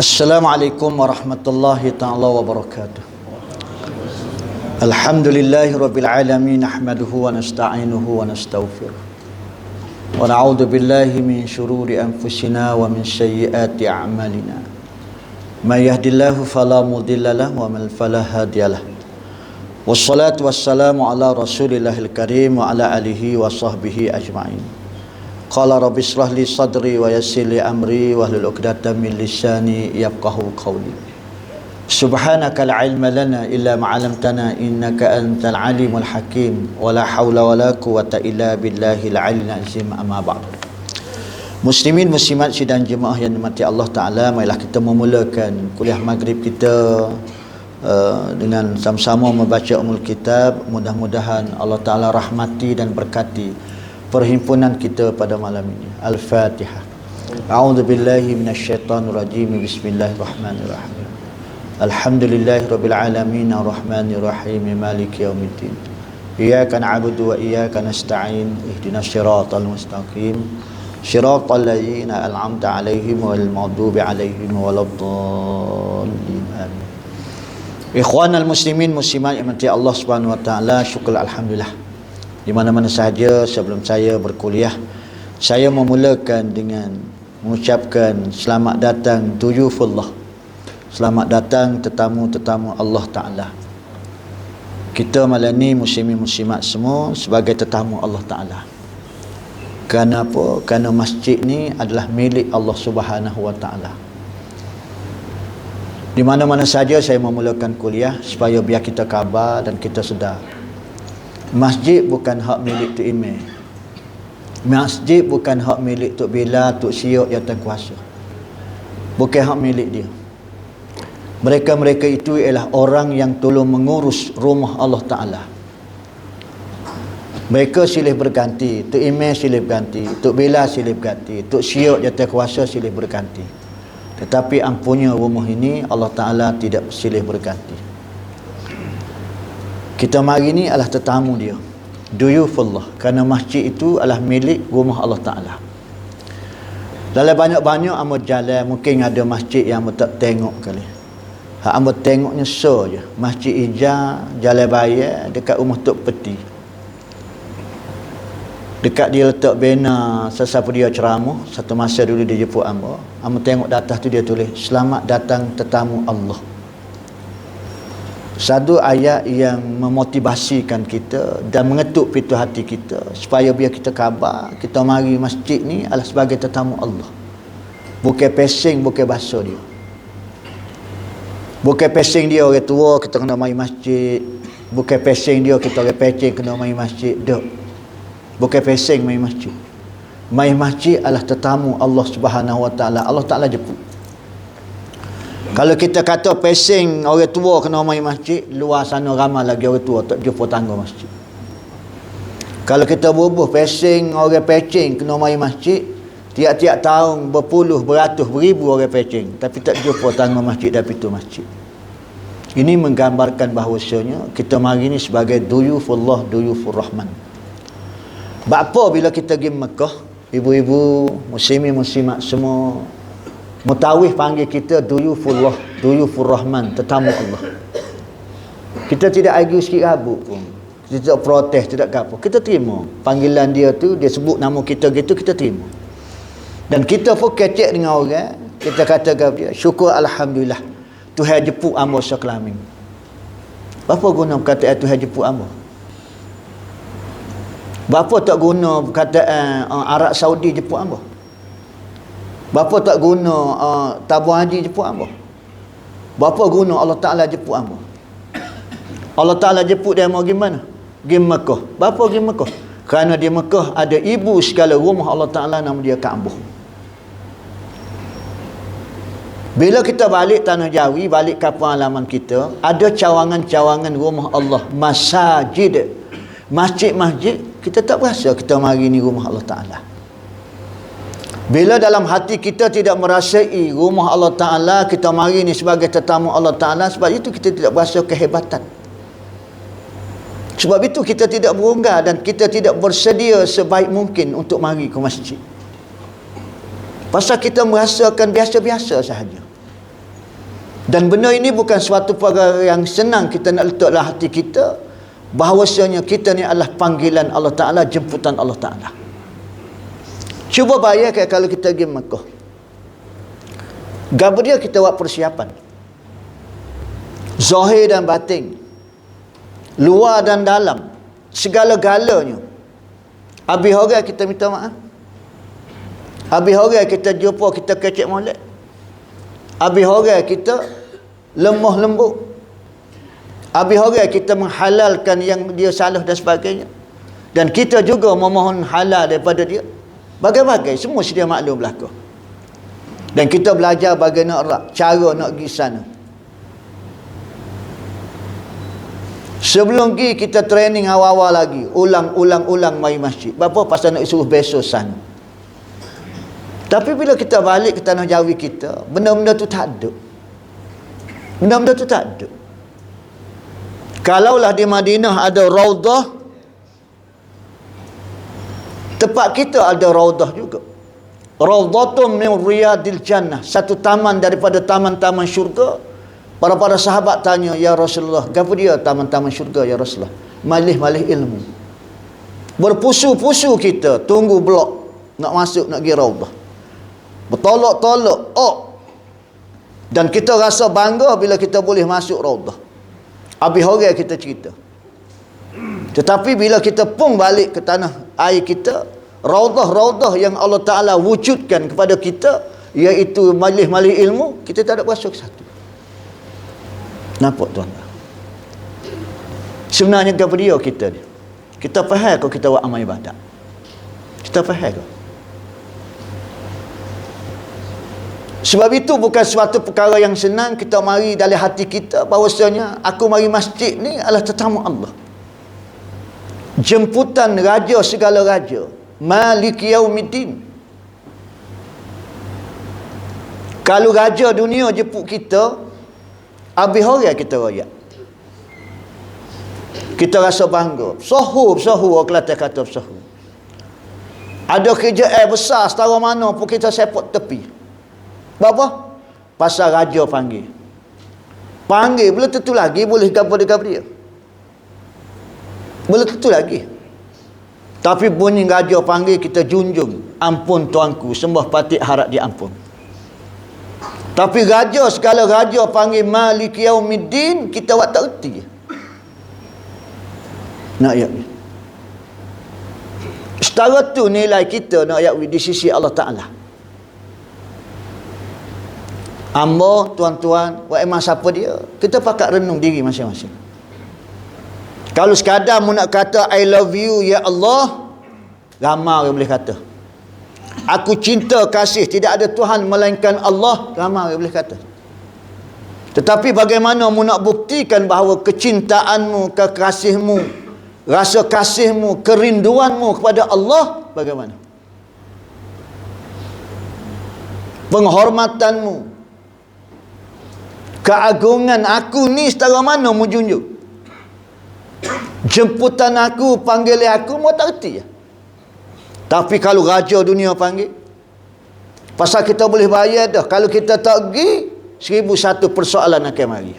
Assalamualaikum warahmatullahi ta'ala wabarakatuh. Alhamdulillahi rabbil alamin, nahmaduhu wa nasta'inuhu wa nastaghfiruh. Wa na'udzu billahi min syururi anfusina wa min sayyiati a'malina. May yahdihillahu fala mudilla lahu wa man fala hadiyalah. Wassalatu wassalamu ala Rasulillahil karim wa ala alihi wa sahbihi ajma'in. Qala rabbi shrah li sadri wa yassir li amri wahlul 'uqdatam min lisani yafqahu qawli. Subhanaka la ilma lana illa ma 'allamtana innaka antal alimul hakim wa la haula wa la quwwata illa billahil aliyyil azim. Amma ba'd. Muslimin muslimat sidang jemaah yang dirahmati Allah Taala, marilah kita memulakan kuliah maghrib kita dengan sama-sama membaca Ummul Kitab. Mudah-mudahan Allah Taala rahmati dan berkati perhimpunan kita pada malam ini. Al-Fatihah. A'udzu billahi minasyaitonir rajim. Bismillahirrahmanirrahim. Alhamdulillahirabbil alamin arrahmanir rahim maliki yaumiddin. Iyyaka na'budu wa iyyaka nasta'in. Ihdinas siratal mustaqim. Siratal ladzina an'amta 'alaihim ghairil maghdubi 'alaihim waladdallin. Amin. Ikhwanal muslimin muslimat yang dirahmati Allah Subhanahu wa taala, syukur alhamdulillah. Di mana-mana sahaja sebelum saya berkuliah, saya memulakan dengan mengucapkan selamat datang duyufullah. Selamat datang tetamu-tetamu Allah Ta'ala. Kita malam ni muslimin muslimat semua sebagai tetamu Allah Ta'ala. Kerana apa? Kerana masjid ni adalah milik Allah Subhanahu wa Ta'ala. Di mana-mana saja saya memulakan kuliah supaya biar kita khabar dan kita sedar, masjid bukan hak milik Tok Imam. Masjid bukan hak milik Tok Bila, Tok Siok yang kuasa. Bukan hak milik dia. Mereka-mereka itu ialah orang yang tolong mengurus rumah Allah Ta'ala. Mereka silih berganti. Tok Imam silih berganti, Tok Bila silih berganti, Tok Siok yang kuasa silih berganti. Tetapi ampunya rumah ini Allah Ta'ala tidak silih berganti. Kita mari ni adalah tetamu dia, duyufullah, kerana masjid itu adalah milik rumah Allah Ta'ala. Dalam banyak-banyak amba jalan, mungkin ada masjid yang amba tak tengok kali. Hak amba tengoknya je Masjid Hijau, Jalan Bayar, dekat rumah Tok Peti. Dekat dia letak banner sesiapa dia ceramah. Satu masa dulu dia jemput amba tengok di atas tu dia tulis, selamat datang tetamu Allah. Satu ayat yang memotivasikan kita dan mengetuk pintu hati kita supaya biar kita khabar kita mari masjid ni adalah sebagai tetamu Allah. Bukan pesing, bukan bahasa dia. Bukan pesing dia orang tua kita kena mari masjid. Bukan pesing dia kita orang pecing kena mari masjid. Tak. Bukan pesing mari masjid. Mari masjid adalah tetamu Allah Subhanahu wa taala. Allah Taala jemput. Kalau kita kata pesing orang tua kena mari masjid, luar sana ramai lagi orang tua tak jumpa tangga masjid. Kalau kita bubuh pesing orang pecing kena mari masjid, tiap-tiap tahun berpuluh, beratus, beribu orang pecing, tapi tak jumpa tangga masjid dan pintu masjid. Ini menggambarkan bahawasanya kita mari ni sebagai duyufullah, duyufur rahman. Bapa bila kita pergi Mekah, ibu-ibu, muslimin muslimat semua, Mutawif panggil kita duyufullah, duyufur rahman, tetamu Allah. Kita tidak argue sikit rabuk pun. Kita tidak protes, tidak apa. Kita terima. Panggilan dia tu, dia sebut nama kita gitu, kita terima. Dan kita pun kecek dengan orang, kita kata kepada dia, syukur alhamdulillah, Tuhan jemput hamba sekelamin. Berapa guna perkataan Tuhan jemput hamba? Berapa tak guna perkataan Arab Saudi jemput hamba? Berapa tak guna tabung haji jemput hamba? Berapa guna Allah Ta'ala jemput hamba? Allah Ta'ala jemput dia mau gimana? Pergi Mekah. Berapa pergi Mekah? Kerana di Mekah ada ibu segala rumah Allah Ta'ala, nama dia Kaabah. Bila kita balik Tanah Jawi, balik kampung halaman kita, ada cawangan-cawangan rumah Allah, masjid, masjid-masjid. Kita tak berasa kita mari ni rumah Allah Ta'ala. Bila dalam hati kita tidak merasai rumah Allah Ta'ala, kita mari ni sebagai tetamu Allah Ta'ala, sebab itu kita tidak berasa kehebatan. Sebab itu kita tidak berunggah dan kita tidak bersedia sebaik mungkin untuk mari ke masjid. Pasal kita merasakan biasa-biasa sahaja. Dan benda ini bukan suatu perkara yang senang kita nak letak dalam hati kita, bahawasanya kita ni adalah panggilan Allah Ta'ala, jemputan Allah Ta'ala. Cuba bayangkan kalau kita pergi Mekah, gapo dia kita buat persiapan zahir dan batin, luar dan dalam, segala-galanya. Habis orang kita minta maaf, habis orang kita jumpa kita kecek molek, habis orang kita lemah lembut, habis orang kita menghalalkan yang dia salah dan sebagainya, dan kita juga memohon halal daripada dia. Bagai-bagai semua sedia maklum berlaku. Dan kita belajar bagaimana cara nak pergi sana. Sebelum pergi kita training awal-awal lagi, ulang mari masjid. Berapa pasal nak suruh besok sana. Tapi bila kita balik ke tanah Jawi kita, benda-benda tu tak ada. Benda-benda tu tak ada. Kalaulah di Madinah ada Raudah, tempat kita ada Raudah juga. Raudatun min riyadil jannah, satu taman daripada taman-taman syurga. Para sahabat tanya, ya Rasulullah, apa dia taman-taman syurga ya Rasulullah? Malih-malih ilmu. Berpusu-pusu kita tunggu blok nak masuk, nak pergi Raudah. Bertolak-tolak, dan kita rasa bangga bila kita boleh masuk Raudah. Habis orang kita cerita. Tetapi bila kita pun balik ke tanah air kita, raudah-raudah yang Allah Ta'ala wujudkan kepada kita, iaitu majlis-majlis ilmu, kita tak ada berasa ke satu. Nampak tuan? Sebenarnya kepada dia kita ni, kita faham kalau kita buat amal ibadat. Kita faham ke? Sebab itu bukan suatu perkara yang senang kita mari dalam hati kita bahawasanya aku mari masjid ni adalah tetamu Allah, jemputan raja segala raja, Malik Yaumiddin. Kalau raja dunia jemput kita, habis orang kita royak. Kita rasa bangga. Sahur Kelantan kata sahur. Ada kerjaan besar setara mana pun kita sepak tepi. Berapa? Pasal raja panggil. Panggil, belum tentu lagi boleh gapo-gapo dia. Belum tentu lagi. Tapi bunyi raja panggil, kita junjung. Ampun tuanku, sembah patik harap diampun. Tapi raja, segala raja panggil Malik Yaumiddin, kita buat tak erti. Nak ayat ni. Setara tu nilai kita nak ayat di sisi Allah Ta'ala. Hamba, tuan-tuan, buat emang siapa dia? Kita pakat renung diri masing-masing. Kalau sekadar mu nak kata I love you ya Allah, ramai orang boleh kata. Aku cinta kasih, tidak ada Tuhan melainkan Allah, ramai orang boleh kata. Tetapi bagaimana mu nak buktikan bahawa kecintaanmu, kekasihmu, rasa kasihmu, kerinduanmu kepada Allah, bagaimana? Penghormatanmu, keagungan aku ni setara mana mu junjung? Jemputan aku, panggil aku, mau tak erti ya? Tapi kalau raja dunia panggil, pasal kita boleh bayar dah. Kalau kita tak pergi, 1001 persoalan akan mari.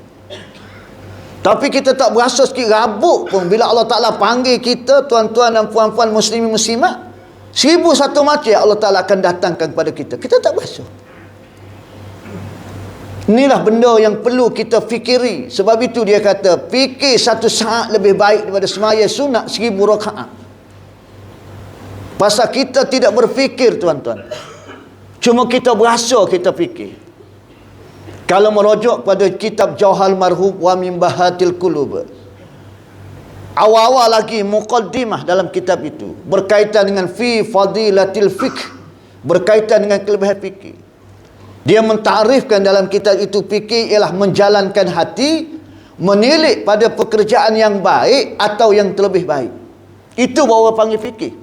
Tapi kita tak berasa sikit rabuk pun bila Allah Ta'ala panggil kita, tuan-tuan dan puan-puan muslimin muslimat, 1001 macam Allah Ta'ala akan datangkan kepada kita. Kita tak berasa. Inilah benda yang perlu kita fikiri. Sebab itu dia kata, fikir 1 saat lebih baik daripada semaya sunat 1000 rakaat. Pasal kita tidak berfikir, tuan-tuan. Cuma kita berasa kita fikir. Kalau merujuk pada kitab Jauhal Marhub wa min Bahatil Qulub, awal-awal lagi muqaddimah dalam kitab itu berkaitan dengan fi fadilatil fiqh, berkaitan dengan kelebihan fikir. Dia mentarifkan dalam kitab itu fikir ialah menjalankan hati, menilik pada pekerjaan yang baik atau yang terlebih baik. Itu bahawa panggil fikir.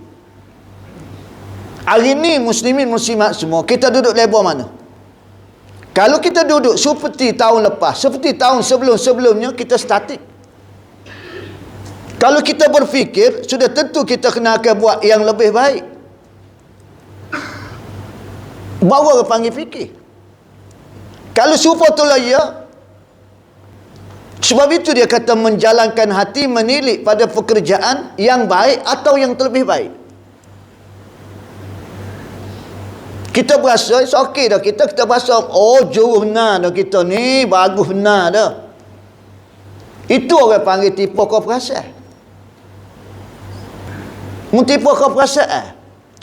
Hari ini muslimin muslimat semua, kita duduk level mana? Kalau kita duduk seperti tahun lepas, seperti tahun sebelum-sebelumnya, kita statik. Kalau kita berfikir, sudah tentu kita kena akan buat yang lebih baik. Bawa panggil fikir. Kalau supaya tu lah ya, Sebab itu dia kata menjalankan hati menilik pada pekerjaan yang baik atau yang terlebih baik. Kita berasa okey dah, kita berasa jauh benar dah, kita ni bagus benar dah. Itu orang panggil tipu kau perasaan. Mu tipu kau perasaan.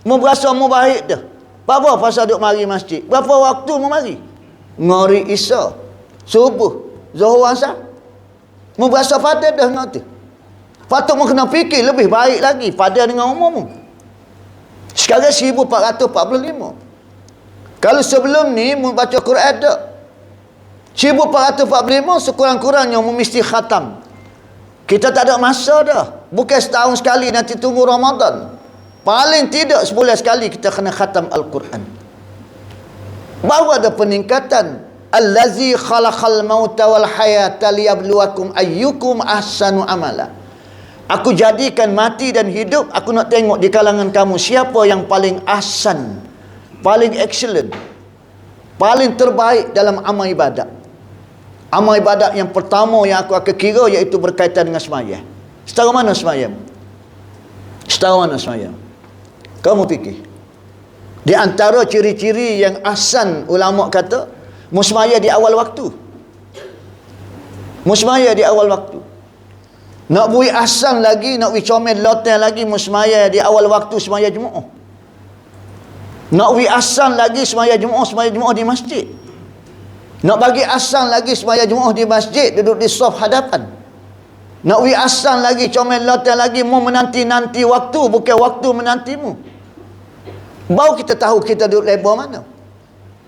Mu berasa mu baik dah. Berapa pasal duk mari masjid? Berapa waktu mu mari? Ngari Isya, subuh, Zuhur, Asar. Mu berasa pada dah dengan tu. Patut mu kena fikir lebih baik lagi pada dengan umur mu. Sekarang 1445. Kalau sebelum ni mu baca Quran tak? 1445 sekurang-kurangnya mu mesti khatam. Kita tak ada masa dah. Bukan setahun sekali nanti tunggu Ramadan. Paling tidak sebulan sekali kita kena khatam Al-Quran. Baru ada peningkatan. Allazi khalaqal mauta wal hayata liyabluwakum ayyukum ahsanu amala. Aku jadikan mati dan hidup, aku nak tengok di kalangan kamu siapa yang paling ahsan, paling excellent, paling terbaik dalam amal ibadat. Amal ibadat yang pertama yang aku akan kira iaitu berkaitan dengan sembahyang. Setara mana sembahyang? Setara mana sembahyang? Kamu fikir. Di antara ciri-ciri yang ahsan ulama kata, musmaya di awal waktu. Musmaya di awal waktu. Nak bui ahsan lagi, nak bui comel lotel lagi, musmaya di awal waktu semaya Jumaat. Nak bui ahsan lagi semaya Jumaat di masjid. Nak bagi ahsan lagi semaya Jumaat di masjid, duduk di saf hadapan. Nak bui ahsan lagi, comel lotel lagi, mu menanti-nanti waktu, bukan waktu menantimu. Baru kita tahu kita duduk lebar mana.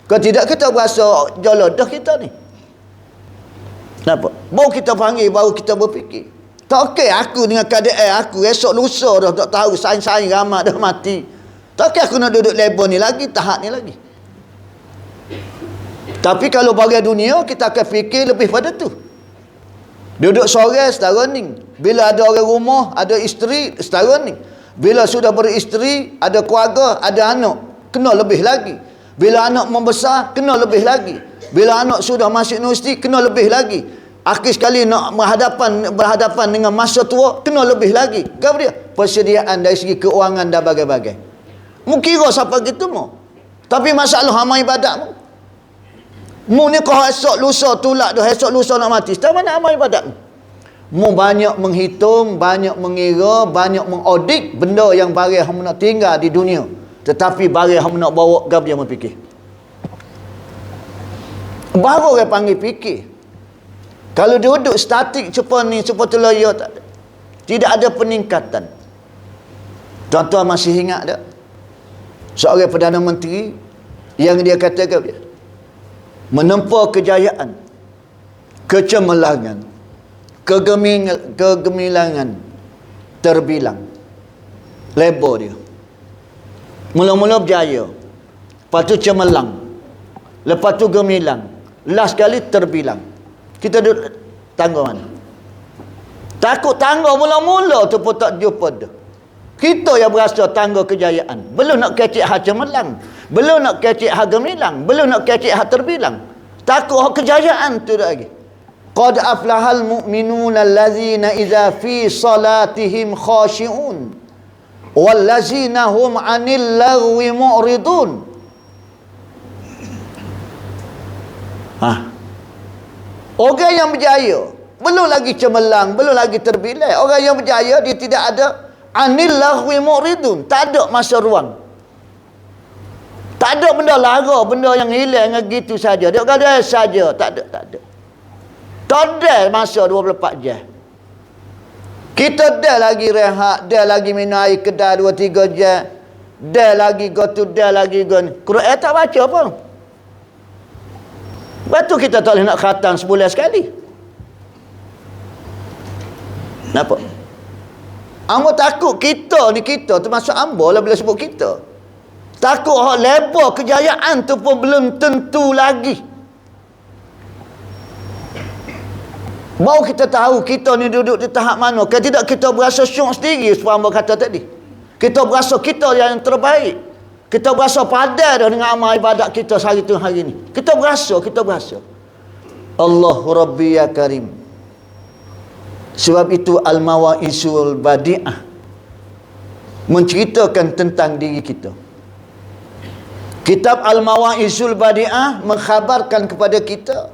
Kalau tidak kita berasa jolodah kita ni. Kenapa? Baru kita panggil, baru kita berfikir. Tak okey aku dengan keadaan aku esok lusa dah tak tahu saing-saing ramai dah mati. Tak okey aku nak duduk lebar ni lagi, tahap ni lagi. Tapi kalau bagi dunia kita akan fikir lebih pada tu. Duduk sore setara ni. Bila ada orang rumah, ada isteri setara ni. Bila sudah beristeri, ada keluarga, ada anak, kena lebih lagi. Bila anak membesar, kena lebih lagi. Bila anak sudah masuk universiti, kena lebih lagi. Akhir sekali nak berhadapan dengan masa tua, kena lebih lagi. Apa dia? Persediaan dari segi keuangan dan bagai-bagai. Mu kira siapa gitu mu. Tapi masalah amal ibadat mu. Mu ni kau esok lusa tulak dah, esok lusa nak mati. Setahu mana amal ibadat mu? Mu banyak menghitung, banyak mengira, banyak mengaudit benda yang barang hang nak tinggal di dunia. Tetapi barang hang nak bawa gap dia memfikir. Baru orang panggil fikir. Kalau duduk statik cepat ni, cepat tu laya tak ada. Tidak ada peningkatan. Tuan-tuan masih ingat tak? Seorang Perdana Menteri yang dia katakan dia menempa kejayaan, kecemerlangan, kegemilangan terbilang. Lebar dia. Mula-mula berjaya, lepas tu cemerlang, lepas tu gemilang, last kali terbilang. Kita duduk tangga mana? Takut tangga mula-mula tu pun tak jumpa dah. Kita yang berasa tangga kejayaan, belum nak kecek hak cemerlang, belum nak kecek hak gemilang, belum nak kecek hak terbilang. Takut hak kejayaan tu dah lagi. Qad aflahal mu'minuna allazina idza fi salatihim khashi'un wallazina hum 'anil lagwi mu'ridun. Orang yang berjaya belum lagi cemerlang, belum lagi terbilang. Orang yang berjaya dia tidak ada 'anil lagwi mu'ridun, tak ada masa ruang. Tak ada benda lara, benda yang hilang gitu saja. Dia kata saja, tak ada. Tak ada masa 24 jam. Kita dah lagi rehat, dah lagi minum air kedai 2-3 jam. Dah lagi go tu, dah lagi go ni. Quran tak baca pun. Lepas tu kita tak boleh nak khatam sebulan sekali. Kenapa? Ambo takut kita ni, kita termasuk ambo lah bila sebut kita. Takut hak lebar kejayaan tu pun belum tentu lagi. Baru kita tahu kita ni duduk di tahap mana. Kalau tidak kita berasa syok sendiri seperti Ambo kata tadi. Kita berasa kita yang terbaik. Kita berasa padan dah dengan amal ibadat kita sehari tu hari ni. Kita berasa. Allahu Rabbi ya Karim. Sebab itu Al-Mawaisul Badi'ah menceritakan tentang diri kita. Kitab Al-Mawaisul Badi'ah mengkhabarkan kepada kita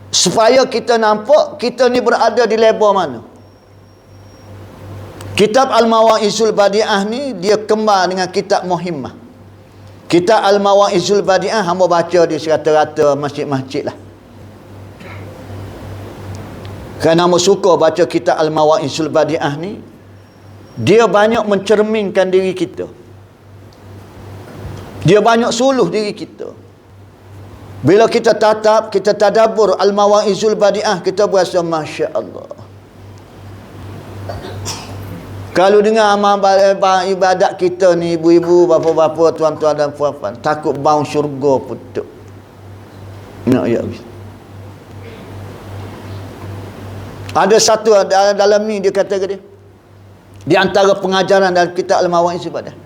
supaya kita nampak kita ni berada di level mana. Kitab Al-Mawaisul Badi'ah ni dia kembar dengan kitab Muhimmah. Kitab Al-Mawaisul Badi'ah hamba baca di serata-rata masjid-masjid lah. Kerana hamba suka baca kitab Al-Mawaisul Badi'ah ni, dia banyak mencerminkan diri kita. Dia banyak suluh diri kita. Bila kita tatap, kita tadabbur Al-Mawaisul Badi'ah, kita berasa Masya Allah. Kalau dengar amal ibadat kita ni, ibu-ibu, bapa-bapa, tuan-tuan dan puan-puan, takut bau syurga putuk. Nak ya. Ada satu dalam ni dia kata ke dia, di antara pengajaran dalam kitab Al-Mawaisul Badi'ah,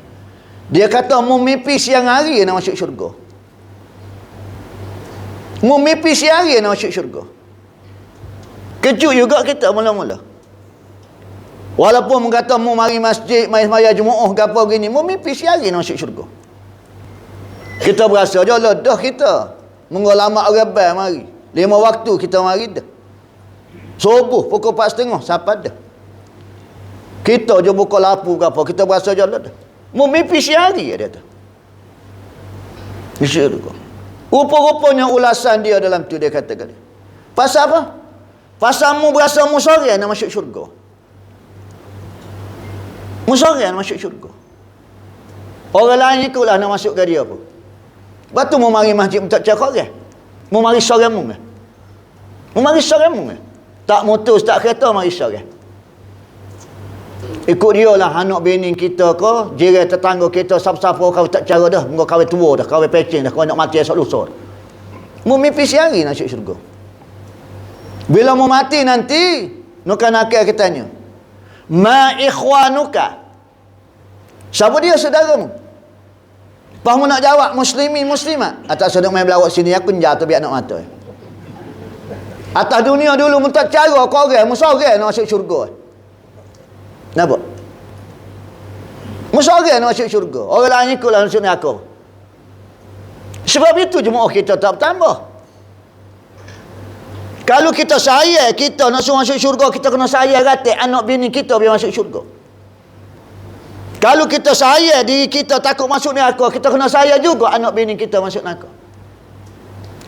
dia kata mu mimpi siang hari nak masuk syurga. Mu mimpi siang hari nak masuk syurga. Kejut juga kita mula-mula. Walaupun mu kata mu mari masjid, mari sembahyang Jumaat ke apa gini, mu mimpi siang hari nak masuk syurga. Kita berasa je lah dah kita menggolamak orang bai mari. 5 waktu kita mari dah. Subuh pukul 4.30 sampai dah. Kita je buka lapu ke apa, kita berasa je lah dah. Mu mimpi siang hari dia tu. Syurga. Rupa-rupanya ulasan dia dalam tu dia kata kali. Pasal apa? Pasal mu berasa mu sore nak masuk syurga. Mu sore nak masuk syurga. Orang lain ikutlah nak masuk ke dia apa. Lepas tu mu mari masjid mu tak cakap orang. Mu mari sore mu. Mu mari sore mu. Tak motor, tak kereta, mari sore. Ikut dia lah anak bini kita ke, jiran tetangga kita, siapa-siapa kau tak cara dah, muka kawin tua dah, kawin pecing dah, kau nak mati esok lusa. Mu mimpi siang hari nak masuk syurga. Bila mu mati nanti, nukan akal kita tanya, ma ikhwanuka? Siapa dia saudaramu? Lepas mu nak jawab muslimin muslimat, atas sedang main belawak sini aku jatuh biar nak mata. Atas dunia dulu mu tak cara kau orang, mu sore nak masuk syurga. Nampak? Musyawarah nak masuk syurga. Orang lain ikutlah masuk neraka. Sebab itu jemaah kita tak bertambah. Kalau kita sayang kita nak suruh masuk syurga, kita kena sayang ratik anak bini kita biar masuk syurga. Kalau kita sayang diri kita takut masuk neraka, kita kena sayang juga anak bini kita masuk neraka.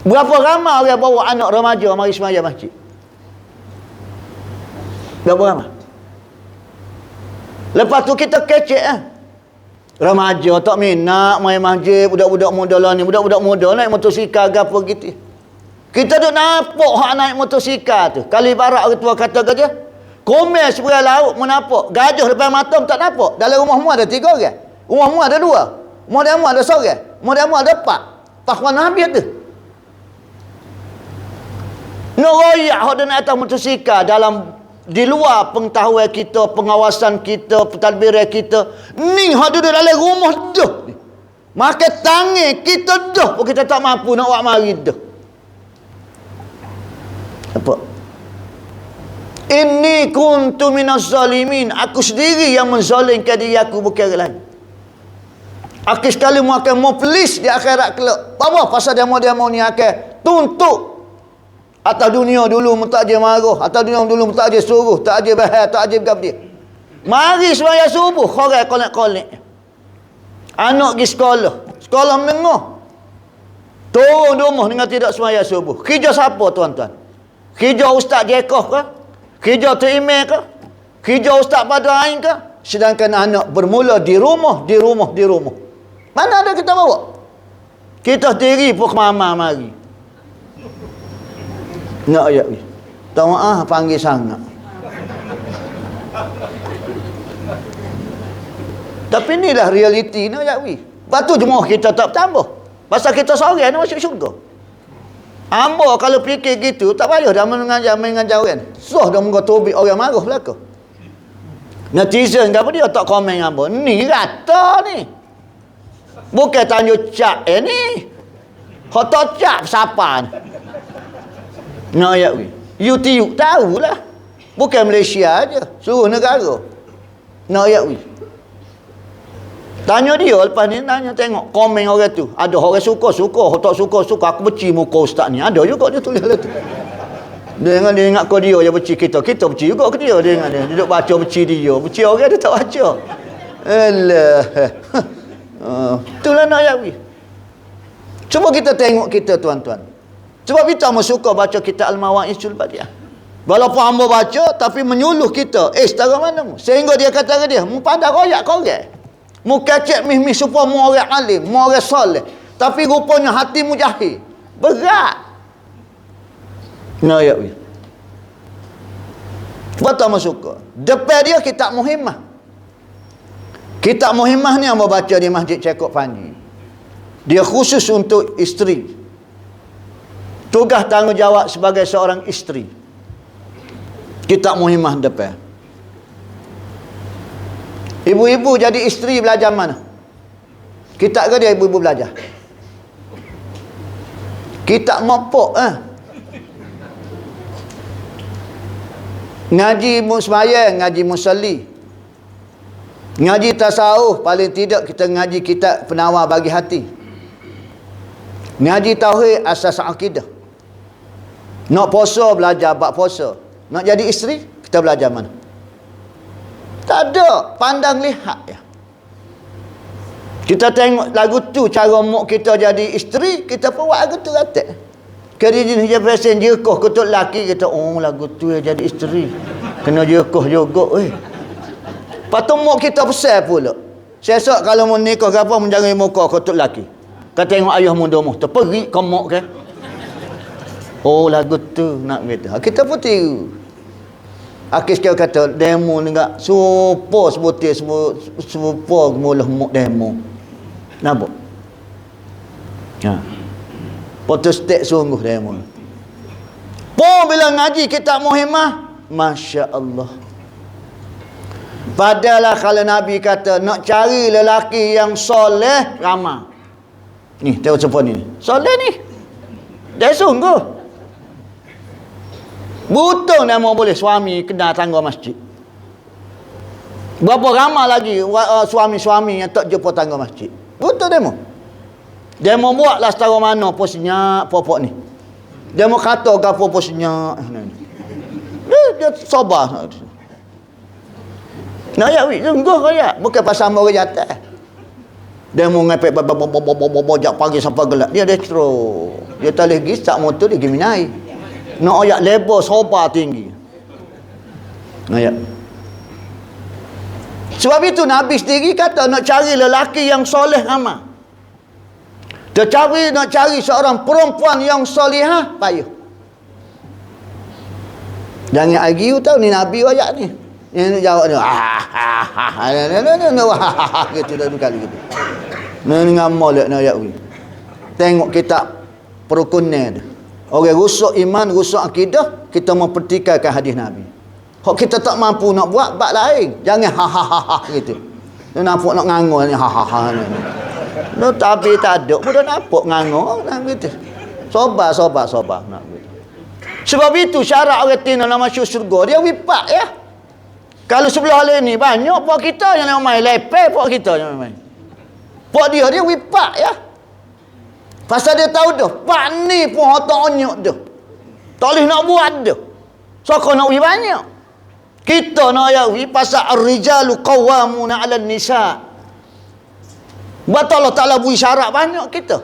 Berapa ramai orang bawa anak remaja mari sembahyang masjid? Berapa ramai? Lepas tu kita kecek remaja tak minat main masjid, budak-budak muda lah ni, budak-budak muda naik motosikal ke apa gitu. Kita duk nampak hak naik motosikal tu. Kali barat orang tua kata kerja, komel sebelah laut menampak, gaduh depan mata tak nampak. Dalam rumah mu ada 3 orang. Rumah mu ada 2. Rumah dia mu ada seorang. Rumah dia mu ada 4. Pakuan habis tu. Nak royak hak dia naik atas motosikal dalam di luar pengetahuan kita, pengawasan kita, pentadbiran kita. Ni hak duduk dalam rumah dah. Makan tangan kita dah pun kita tak mampu nak buat mari dah. Apa? Inni kuntu minaz zalimin. Aku sendiri yang menzalimkan diri aku, bukan orang lain. Aku sekali mu akan mau pelis di akhirat kelak. Apa pasal dia mau ni akan tuntut. Atas dunia dulu mu tak je marah, atas dunia dulu mu tak je suruh, tak je bahaya, tak je gabdi. Mari sembahyang subuh, korang kolek-kolek. Anak pergi sekolah menengah. Turun rumah dengan tidak sembahyang subuh. Kerja siapa tuan-tuan? Kerja Ustaz Jekoh ke? Kerja Tok Imam ke? Kerja Ustaz Badrain ke? Sedangkan anak bermula di rumah. Mana ada kita bawa? Kita sendiri pun mama mari. Nak ayat ni. Tak maaf panggil sangat. Tapi inilah realiti nak ayat ni. Lepas tu jemaah kita tak tambah. Pasal kita seorang nak masuk syurga. Hamba kalau fikir gitu tak payah dah mengajar orang. Susah dah muka tobik orang marah belaka. Netizen apa dia tak komen hamba. Ni rata ni. Bukan tanjuk cap ni. Kata cap siapa ni? Nak ayat ni. You tahulah. Bukan Malaysia aja, seluruh negara nak ayat wis. Tanya dia lepas ni, tengok komen orang tu. Ada orang suka, tak suka, aku benci muka ustaz ni. Ada juga dia tulis lah tu. Dia ingat kau dia yang benci kita benci juga ke dia. Dia ingat dia duduk baca benci dia, benci orang dia tak baca. Alah. Itulah nak ayat wis. Cuba kita tengok kita tuan-tuan. Sebab kita suka baca kitab Al-Mawaisul Badiah. Walaupun hamba baca, tapi menyuluh kita. Setara mana mu? Sehingga dia kata ke dia, mu pandai royak korang. Mu kacik mih-mih supaya mu orang alim, mu orang soleh. Tapi rupanya hatimu jahil. Berat. Nah, ya. Sebab tak suka. Depan dia kitab Muhimmah. Kitab Muhimmah ni hamba baca di Masjid Cekok Panji. Dia khusus untuk isteri. Tugas tanggungjawab sebagai seorang isteri. Kitab Muhimmah depan. Ibu-ibu jadi isteri belajar mana? Kitab ke dia ibu-ibu belajar? Kitab mopok Ngaji sembahyang, ngaji musalli. Ngaji tasawuf, paling tidak kita ngaji kitab penawar bagi hati. Ngaji tauhid, asas akidah. Nak puasa, belajar bab puasa. Nak jadi isteri, kita belajar mana? Tak ada. Pandang lihat ya. Kita tengok lagu tu, cara mak kita jadi isteri, kita pun buat lagu tu kata. Kerja dia pesen jekoh kutuk lelaki, kita, oh lagu tu yang jadi isteri. Kena jekoh juga. Lepas tu mak kita pesan pula. Sesok kalau mau nikah ke apa, menjangan muka kutuk lelaki. Kau tengok ayah muda mu, terperik kau mak kan? Oh lagu tu nak kita. Kita pun tiru. Akhir sekali kata demo ni enggak supo sebutir supo mula muk demo. Nampak? Ha. Potostek sungguh demo. Pun bila ngaji kitab Muhimmah, masya-Allah. Padahal kalau Nabi kata nak cari lelaki yang soleh ramai. Ni tengok siapa ni. Soleh ni. Dia sungguh. Butung dia mau boleh suami kena tangga masjid. Berapa ramai lagi suami-suami yang tak jumpa tangga masjid. Butung dia mau. Dia mau buatlah setara mana pun senyap popok ni. Dia mau kata gapo pun senyap. Dia sabar. Nak ya wik sungguh kaya. Bukan pasal orang jatuh. Dia mau ngepek bojak pagi sampai gelap. Dia destro. Dia tak boleh pergi start motor dia pergi minai. Nak ayat lebar sobar tinggi. Ayat. Sebab itu Nabi sendiri kata nak cari lelaki yang soleh ramai. Tetapi nak cari seorang perempuan yang solehah payah. Jangan argue tahu ni Nabi ayat ni. Yang jawab ni gitu dah kali gitu. Ni ngamal nak ayat ni. Tengok kitab perukunan dia. Orang rusak iman, rusak akidah, kita mempertikaikan hadis Nabi. Hak kita tak mampu nak buat, bab lain. Jangan gitu. Dia nampak nak ngangur ni ni. No, tapi tak ada pun dah nampak ngangur gitu. Sobar nak gitu. Sebab itu syarat orang tina nak masuk syurga, dia wipak ya. Kalau sebelah lain ni banyak pak kita yang nak main lepeh pak kita yang main. Pak dia wipak ya. Pasal dia tahu dah, pak ni pun otak onyok dah. Tak boleh nak buat dah. So, kau nak pergi banyak. Kita nak ayawi pasal ar-rijalu qawwamuna 'alan nisa. Buat Allah Ta'ala beri syarat banyak kita.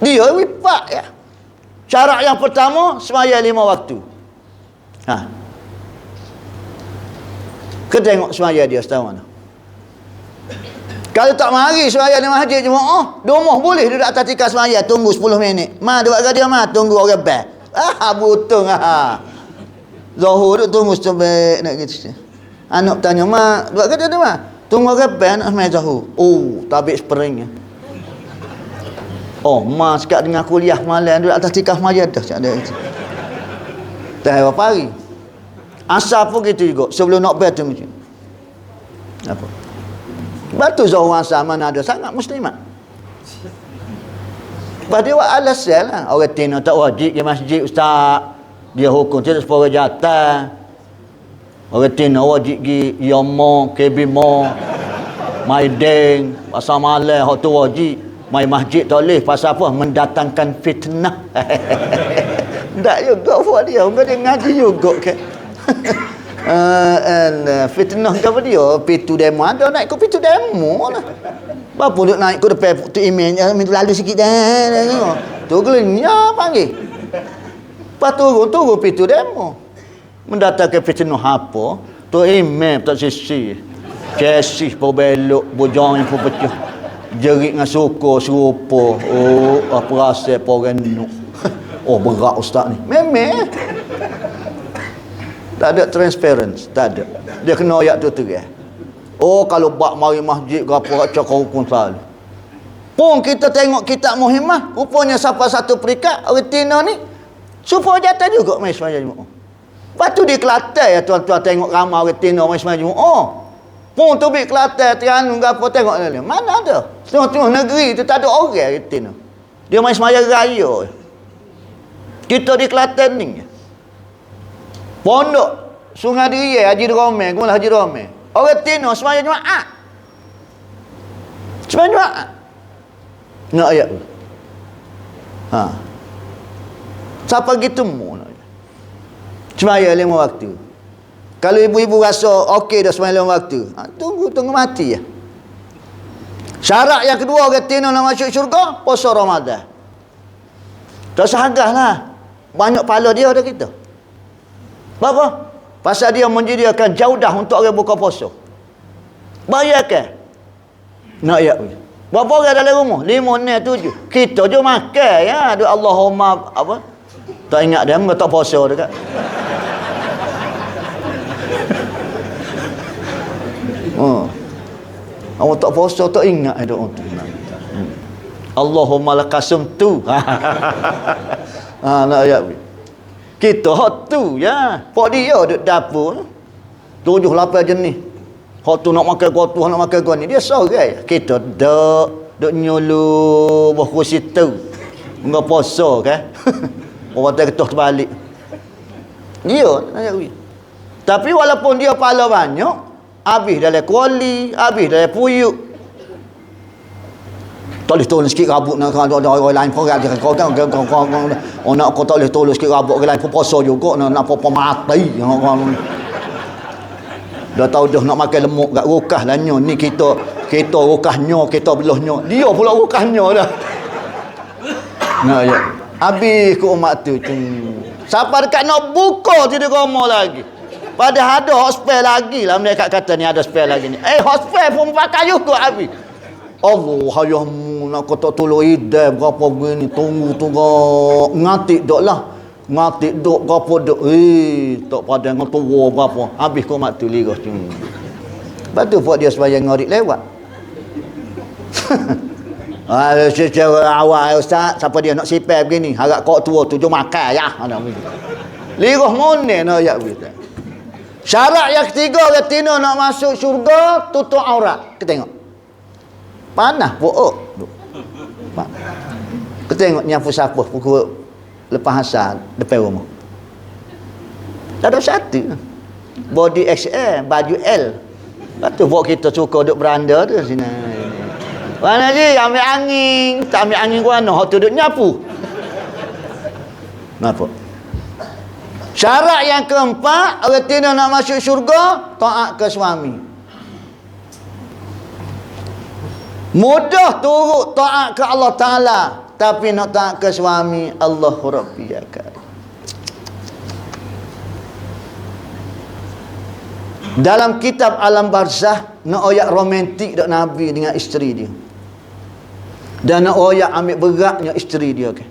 Dia wipak ya. Syarat yang pertama, sembahyang 5 waktu. Kita tengok sembahyang dia setahu mana. Kalau tak mari sembahyang di masjid jemaah, rumah boleh duduk atas tikar sembahyang tunggu 10 minit. Buat ke dia tunggu orang bel. Butung Zuhur duduk tunggu sebab nak gitu. Anak tanya buat ke dia tunggu orang bel nak sembahyang Zuhur. Oh, tabik spring. Oh, sekat dengan kuliah malam duduk atas tikar sembahyang dah cak dia itu. Tak berapa hari. Asal pun gitu juga sebelum nak bel tu macam. Apa? Batu Zuhur asal mana ada sangat muslimat. Lepas dia buat alasan lah. Orang tina tak wajib ke masjid ustaz. Dia hukum tidak sepuluh jatah. Orang tina wajib gi yomo, kebimo, maideng, pasal malam hak tu wajib. Mai masjid tak boleh pasal apa? Mendatangkan fitnah. Tak juga buat dia. Orang dia ngaji juga ke. Fitnah ke apa dia? Pitu demo. Ada naik ke pitu demo lah. Berapa duk naik ke depan tu email. Lalu sikit dah. Tu gelenya panggil. Lepas turun pitu demo. Mendatangkan fitnah apa? Tu email tak sisi. Kesih pun belok. Bojong yang pun pecah. Jerit dengan suku serupa. Oh, apa rasa orang nuk. Oh, berat ustaz ni. Memang. Tak ada transparency, tak ada. Dia kena ayat tu terang. Oh, kalau bak mari masjid ke apa cakap hukum selalu. Pun kita tengok kitab Muhimmah, rupanya siapa satu perikat orang Tina ni supaya jatah juga mai sembahyang Jumaat. Lepas tu di Kelantan ya tuan-tuan tengok ramai orang Tina mai sembahyang Jumaat. Oh, pun tu bi Kelantan Terengganu gapo tengok ni. Mana ada? Setengah-tengah negeri tu tak ada orang Retina. Dia main sembahyang raya. Kita di Kelantan ni. Pondok Sungai Diri Haji Romel, kemudian Haji Romel. Orang Tina sembahyang Jumaat. Sembahyang Jumaat. Nak ayat tu. Ha. Siapa gitu mu nak. Sembahyang 5 waktu. Kalau ibu-ibu rasa okey dah sembahyang 5 waktu, tunggu mati ya. Syarat yang kedua orang Tina nak masuk syurga, puasa Ramadan. Tak sahagahlah. Banyak pahala dia ada kita. Apa? Pasal dia menyediakan jaudah untuk orang buka puasa. Bayarkan. Nak ayat ni. Berapa orang dalam rumah? 5, 6, 7. Kita je makan ya. Ada Allahumma apa? Tak ingat dia tak puasa dekat. Awak tak puasa tak ingat ada orang tu. Allahumma lakasum tu. Nak ayat ni. Kita hak tu ya. Pak dia duduk dapur 7-8 jenis. Hak tu nak makan kau tu, nak makan kau ni. Dia sorang. Kita duk nyulu buah kursi tu. Enggak puasa kan. Orang tak ketuh terbalik. Dia nak ayat. Tapi walaupun dia pahala banyak, habis dalam kuali, habis dalam puyuk. Tak boleh tolong sikit rambut nak orang lain pun dia kau nak kau tak boleh tolong sikit rambut orang lain pun puasa juga nak apa mati. Dah tahu dah nak makan lemuk kat rukah lah nyo ni kita rukahnya kita belahnya. Dia pula rukahnya dah. Nah ya. Habis ke umat tu. Siapa dekat nak buka tidak ramai lagi. Padahal ada hospital lagi lah mereka kata ni ada hospital lagi ni. Hospital pun pakai juga habis. Allah hayahmu nak kata tolong idam berapa begini tunggu ngatik dok lah ngatik dok berapa dok tak pada dengan tua berapa habis kau mak tu lirah lepas tu buat dia sembahyang ngarik lewat. Secara awal ustaz siapa dia nak sipel begini harap kau tua tu jom makan ya lirah moneh nak ayat kita. Syarat yang ketiga orang Tina nak masuk syurga tutup aurat. Kita tengok panah pook. Kita tengok nyapu sapuh pukul lepas asar depan rumah. Tak ada satu. Body XL, baju L. Lepas tu buat kita suka duduk beranda tu sini. Mana je ambil angin, tak ambil angin ke mana, hak tu duduk nyapu. Kenapa? Syarat yang keempat, orang Tina nak masuk syurga, taat ke suami. Mudah turut taat ke Allah Ta'ala, tapi nak taat ke suami, Allahu Rabbi ya Karim. Dalam kitab Alam Barzah, nak ayat romantik dak Nabi dengan isteri dia. Dan nak ayat ambil beratnya isteri dia kan.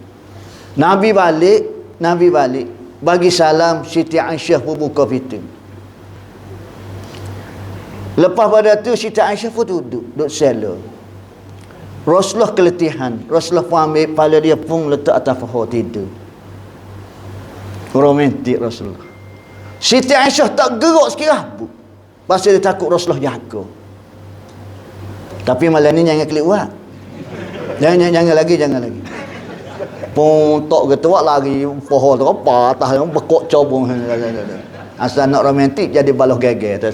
Nabi balik bagi salam Siti Aisyah pun buka pintu. Lepas pada tu Siti Aisyah pun duduk sela. Rasulullah keletihan. Rasulullah pun ambil kepala dia pun letak atas paha tidur. Romantik Rasulullah. Siti Aisyah tak gerak sikit rambut. Pasal dia takut Rasulullah jaga. Tapi malam ni jangan keluar. Jangan lagi. Pung tok gitu wak lari pohon tu apa atas yang bekok cobong. Asal nak romantik jadi balah geger tu.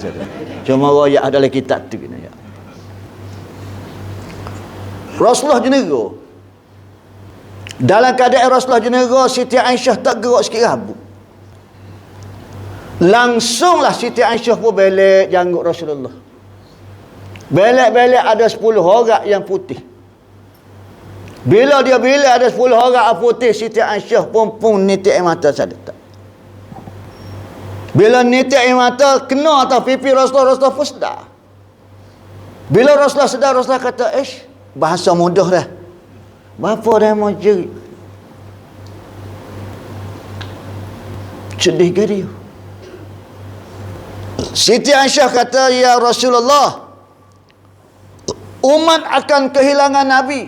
Cuma royak dalam kitab tu ya. Rasulullah jenera. Dalam keadaan Rasulullah jenera, Siti Aisyah tak gerak sikit rabu. Langsunglah Siti Aisyah pun belek janggut Rasulullah. Belek-belek ada 10 orang yang putih. Bila ada 10 orang putih, Siti Aisyah pun nitik air mata saja tak. Bila nitik air mata kena atas pipi Rasulullah pun sedar. Bila Rasulullah sedar, Rasulullah kata, bahasa mudah dah. Bapa dah mau jerit. Sedih ke dia? Siti Aisyah kata, ya Rasulullah, umat akan kehilangan Nabi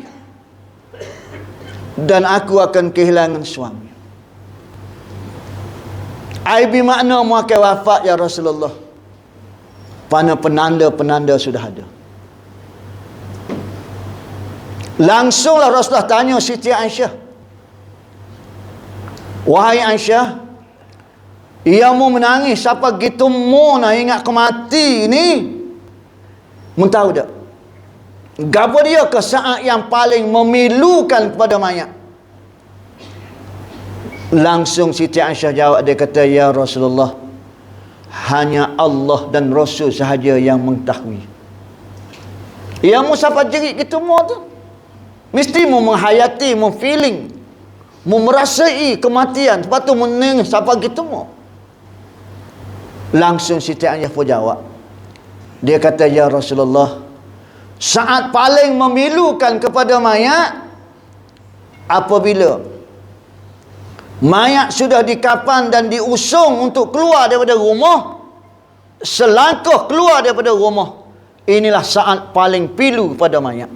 dan aku akan kehilangan suami. Aibi makna mu akan wafat ya Rasulullah. Mana penanda-penanda sudah ada. Langsunglah Rasulullah tanya Siti Aisyah, wahai Aisyah, iamu menangis siapa gitu mu nak ingat ke mati ni? Mu tahu tak? Gapo dia ke saat yang paling memilukan kepada mayat? Langsung Siti Aisyah jawab, dia kata, ya Rasulullah, hanya Allah dan Rasul sahaja yang mengetahui. Iamu siapa jerit gitu mu tu? Mesti mu menghayati, mu feeling, mu merasai kematian. Sebab tu menangis siapa gitu mu. Langsung Siti Aisyah pun jawab. Dia kata, ya Rasulullah, saat paling memilukan kepada mayat apabila mayat sudah dikafan dan diusung untuk keluar daripada rumah, selangkah keluar daripada rumah, inilah saat paling pilu kepada mayat,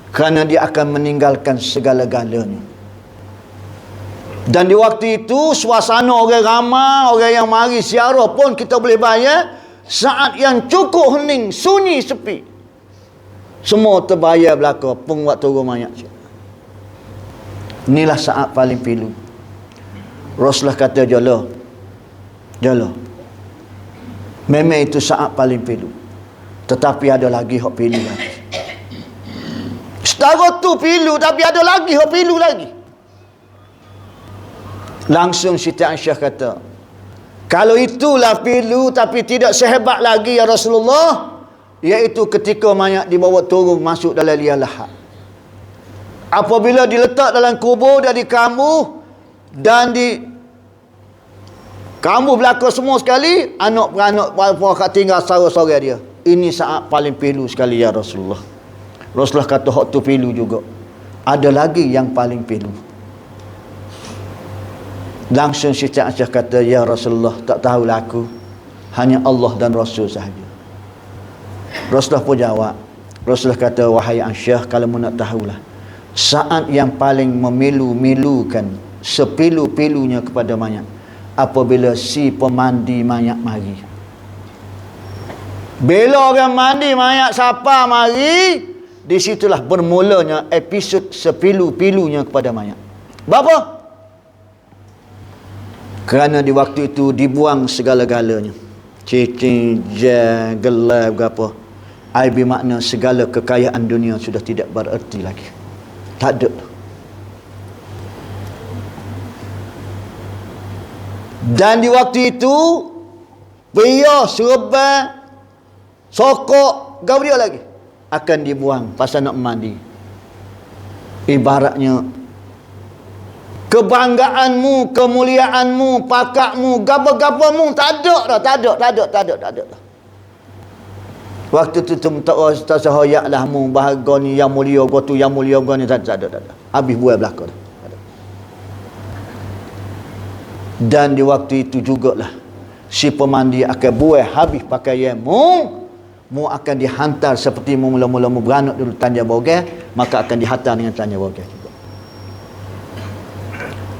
kerana dia akan meninggalkan segala-galanya. Dan di waktu itu suasana orang ramai, orang yang mari ziarah pun kita boleh bayar, saat yang cukup hening, sunyi, sepi, semua terbayar belaka pun waktu turun mayat. Inilah saat paling pilu. Rasulullah kata, jala, memang itu saat paling pilu, tetapi ada lagi hak pilu lagi. Setara tu pilu, tapi ada lagi hak pilu lagi. Langsung Siti Aisyah kata, kalau itulah pilu tapi tidak sehebat lagi ya Rasulullah, iaitu ketika mayat dibawa turun masuk dalam liang lahat. Apabila diletak dalam kubur dan dikambuh, dan di kambuh belaka semua sekali, anak-anak kat tinggal saudara-saudara dia. Ini saat paling pilu sekali ya Rasulullah. Rasulullah kata, hak tu pilu juga. Ada lagi yang paling pilu. Langsung Siti Aisyah kata, ya Rasulullah, tak tahulah aku, hanya Allah dan Rasul sahaja. Rasulullah pun jawab. Rasulullah kata, wahai Aisyah, kalau mu nak tahulah, saat yang paling memilu-milukan, sepilu-pilunya kepada mayat, apabila si pemandi mayat mari. Bila orang mandi mayat siapa mari, di situlah bermulanya episod sepilu-pilunya kepada mayat. Berapa? Kerana di waktu itu dibuang segala-galanya. Cincin, jam, gelar, berapa. Aibi makna segala kekayaan dunia sudah tidak bererti lagi. Tak ada. Dan di waktu itu, pria, serban, sokok, gaul dia lagi akan dibuang pasal nak mandi. Ibaratnya kebanggaanmu, kemuliaanmu, pakakmu, gapa-gapamu tak ada dah. Waktu tu tak sahayak lah mu bahagia ni yang mulia gua tu, yang mulia gua ni, tak ada. Habis buai belaka dah. Dan di waktu itu jugalah si pemandi akan buai habis pakaian mu akan dihantar seperti mula-mula mu beranak dulu tanja bogel, maka akan dihantar dengan tanja bogel.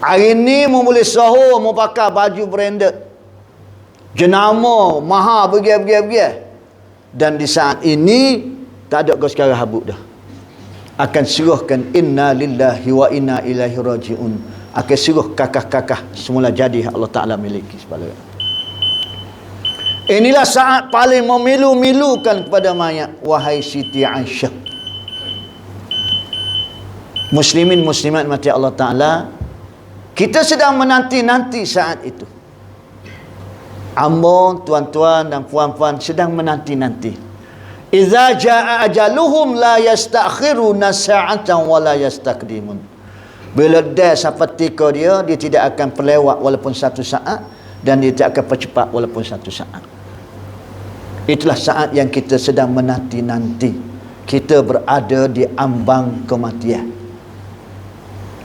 Hari ni mu boleh sahur, mu pakai baju branded, jenama mahal, pergi. Dan di saat ini tak ada kau sekarang habuk dah. akan suruhkan inna lillahi wa inna ilaihi raji'un, akan suruh kakah-kakah semula jadi Allah Ta'ala miliki sebalik. Inilah saat paling memilu-milukan kepada mayat, wahai Siti Aisyah. Muslimin muslimat mati Allah Ta'ala, kita sedang menanti-nanti saat itu. Ambo, tuan-tuan dan puan-puan sedang menanti-nanti. Iza jaa ajaluhum la yastakhiruna sa'atan wa la yastaqdimun. Bila dah sampai tika dia tidak akan perlewat walaupun satu saat, dan dia tidak akan percepat walaupun satu saat. Itulah saat yang kita sedang menanti-nanti. Kita berada di ambang kematian,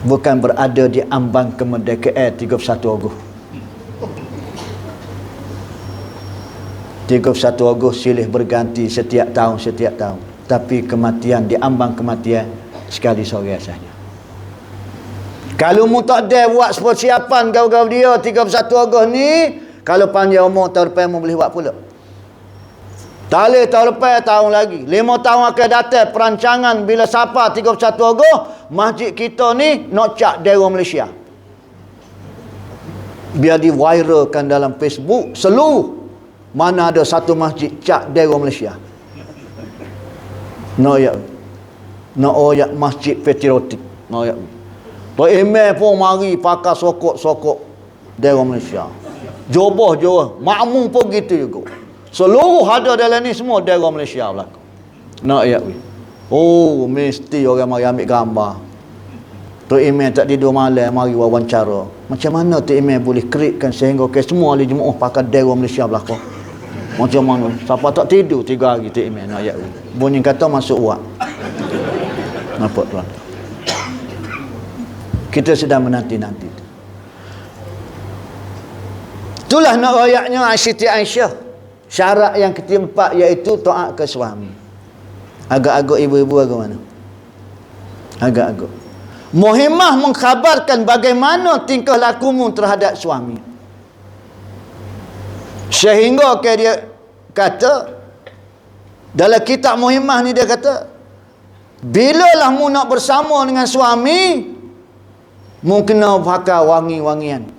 bukan berada di ambang kemerdekaan 31 Ogos. 31 Ogos silih berganti setiap tahun. Tapi kematian, di ambang kematian sekali sore saja. Kalau mu tak ada buat persiapan gaul-gaul dia 31 Ogos ni, kalau panjang umur tahun depan mu boleh buat pula. Tak boleh tahun lepas, tahun lagi. 5 tahun akan datang perancangan bila siapa 31 Ogos, masjid kita ni nak cak Dewan Malaysia. Biar di-viralkan dalam Facebook seluruh mana ada satu masjid cak Dewan Malaysia. Nak masjid patriotik. Tok email pun mari pakai sokok-sokok Dewan Malaysia. Joboh. Makmum pun gitu juga. Seluruh ada dalam ni semua Dewan Malaysia berlaku. Oh, mesti orang mari ambil gambar. Tok email tak tidur malam mari wawancara. Macam mana Tok email boleh createkan sehingga semua ahli jemaah pakai Dewan Malaysia berlaku? Macam mana? Siapa tak tidur 3 hari Tok email nak ayat bunyi kata masuk uak. Nampak tuan? Kita sedang menanti-nanti. Itulah nak ayatnya Siti Aisyah. Syarat yang keempat iaitu taat ke suami. Agak-agak ibu-ibu agak mana? Agak-agak. Muhimmah mengkhabarkan bagaimana tingkah lakumu terhadap suami. Sehingga dia kata dalam kitab Muhimmah ni, dia kata bilalah mu nak bersama dengan suami, mu kena pakai wangi-wangian,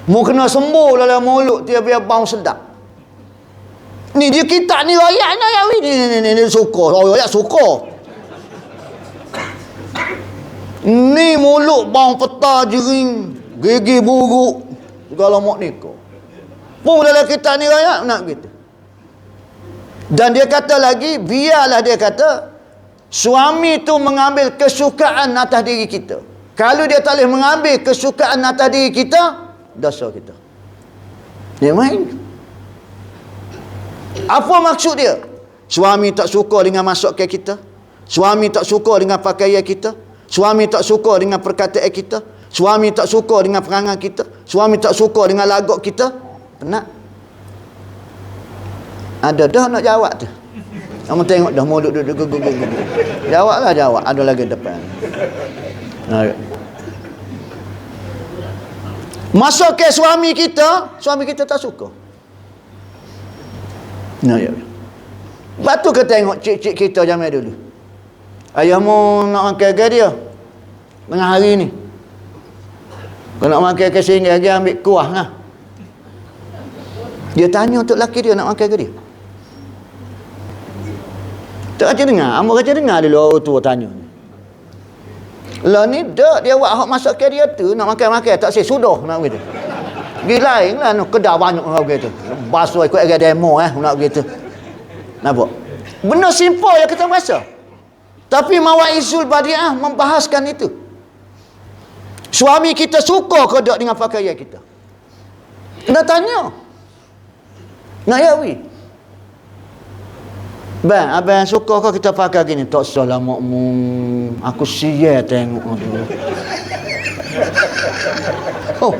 mu kena sembuh dalam mulut dia biar bau sedap. Ni dia kitab ni ayat ni suka ayat suka. Ni mulut bau peta jering, gigi buruk segala mak nikah pun dalam kitab ni ayat nak gitu. Dan dia kata lagi, biarlah dia kata suami tu mengambil kesukaan atas diri kita. Kalau dia tak boleh mengambil kesukaan atas diri kita, dosa kita. Dia main. Apa maksud dia? Suami tak suka dengan masuk ke kita, suami tak suka dengan pakaian kita, suami tak suka dengan perkataan kita, suami tak suka dengan perangai kita, suami tak suka dengan lagak kita. Penat. Ada dah nak jawab tu. Kamu tengok dah mulut duduk. Jawablah, jawab. Ada lagi depan. Masuk ke suami kita tak suka. Lepas tu kita tengok cik-cik kita zaman dulu. Ayahmu nak makan ke dia tengah hari ni. Kau nak makan ke sini lagi ambil kuah lah. Dia tanya untuk lelaki dia nak makan ke dia. Tak kata dengar. Amor kata dengar dulu orang tua tanya. Lah ni dak dia buat hak masak ke dia tu nak makan-makan tak say sudah nak begitu. Gila lah nak kedai banyak orang begitu. Basuh ikut agak demo nak begitu. Nampak? Benda simple yang kita rasa. Tapi Mawaizul Badiah membahaskan itu. Suami kita suka ke tak dengan pakaian kita? Nak tanya. Nak yawi. Bang, abang suka ke kita pakai gini? Tak salah makmum. Aku siap tengok dulu. Oh.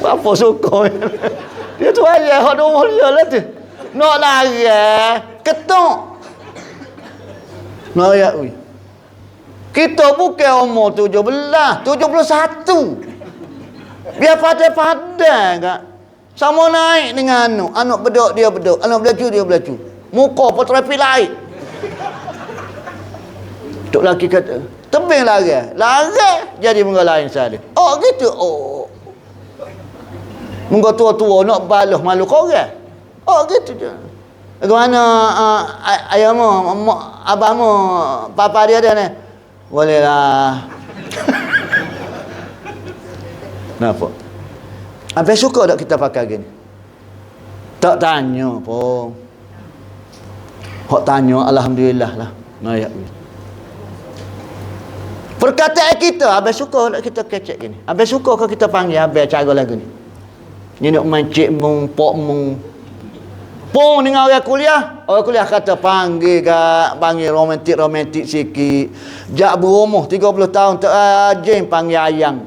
Apa suka? Dia tu ayah hak rumah dia lah tu. Nak lari, ketuk. Nak yawi. Kita bukan umur 17, 71. Biar pandai-pandai kak. Sama naik dengan anak bedok dia bedok, anak belacu dia belacu. Muka pun terapi lain. Tok laki kata, tebing lari. Jadi muka lain sahaja. Oh gitu. Oh. Muka tua-tua nak baluh malu korang. Oh gitu je. Bagaimana ayahmu, abahmu, papa dia ni? Bolehlah. Kenapa? Habis suka tak kita pakai gini? Tak tanya pun. Hak tanya, alhamdulillah lah. Nayak ni. Perkataan kita, habis suka tak kita kecek gini? Habis suka ke kita panggil habis cara lagu ni? Ni nak main cik mung, pok mung. Pung dengan orang kuliah kata panggil romantik sikit. Jak berumur 30 tahun tak ajin panggil ayang.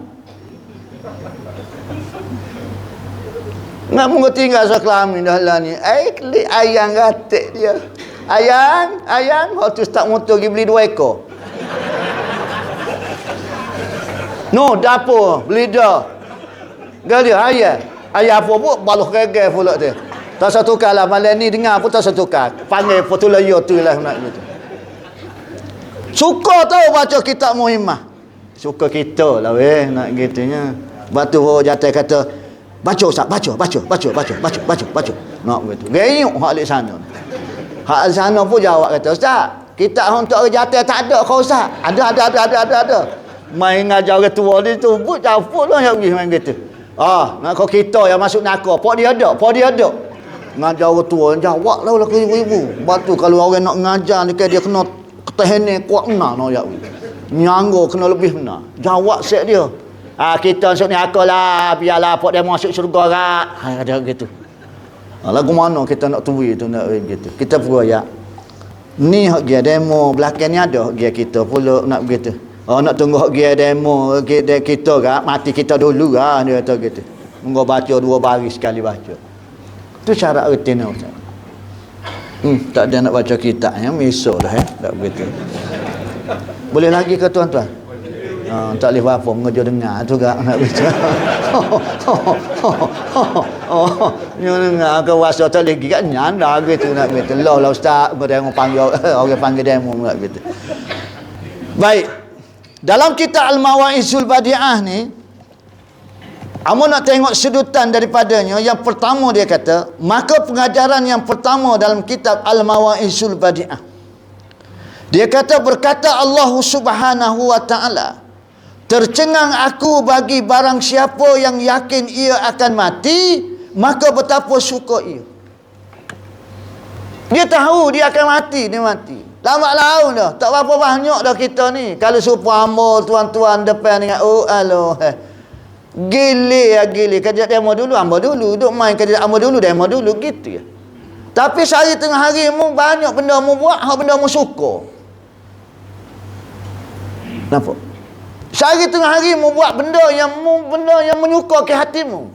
Nak munggu tinggal sekelamin dah lah ni. Klik ayang gatik dia. Ayang, waktu start motor pergi beli 2 ekor. No, dapur, beli dah. Dia ayah apa pun baluh gegai pula dia. Tak satu tukar lah. Malam ni dengar pun tak satu tukar. Panggil Portulayo tu lah nak gitu. Suka tahu baca kitab Muhimmah. Suka kita lah weh nak gitunya. Batu jatuh kata, baca Ustaz, baca. Nak gitu. Gayuk hak alik sana. Hak alik sana pun jawab kata, Ustaz, kitab untuk orang jatuh tak ada kau Ustaz. Ada. Main ngajar orang tua dia tu, jawab lah yang pergi main gitu. Nak kau kita yang masuk nakal. Pok dia ada. Ngajar orang tua, jawab lah ke ibu-ibu. Batu kalau orang nak ngajar ni dia kena ketahanan kuat benar no ya. Nyanggo kena lebih benar. Jawab set dia. Kita masuk nakal lah, biarlah pok dia masuk syurga rak. Ada gitu. Lagu mana kita nak tuwi tu nak gitu. Kita pergi ni hak dia demo belakang ni ada hak dia kita pula nak begitu. Nak tunggu hak dia demo kita rak mati kita dulu dia kata gitu. Munggo baca 2 baris sekali baca. Tu syarat rutin Ustaz. Tak ada nak baca kitab yang misal dah tak begitu. Boleh lagi ke tuan-tuan? Tak boleh apa mengajar dengar tu gak nak baca. Ni dengar ke wasa tak lagi kat nyanda gitu nak begitu. Lah Ustaz berang panggil orang panggil demo nak begitu. Baik. Dalam kitab Al-Mawa'izul Badi'ah ni, Amo nak tengok sedutan daripadanya. Yang pertama dia kata, maka pengajaran yang pertama dalam kitab Al-Mawa'izul Badi'ah. Dia kata, berkata Allah Subhanahu wa ta'ala, tercengang aku bagi barang siapa yang yakin ia akan mati, maka betapa suka ia. Dia tahu dia akan mati, dia mati. Lambat laun dah. Tak berapa banyak dah kita ni. Kalau supaya hamba tuan-tuan depan dengan gile. Kerja demo dulu, hamba dulu. Duk main kerja hamba dulu, demo dulu. Gitu ya. Tapi sehari tengah hari mu banyak benda mu buat, benda mu suka. Nampak? Sehari tengah hari mu buat benda yang menyuka ke hatimu.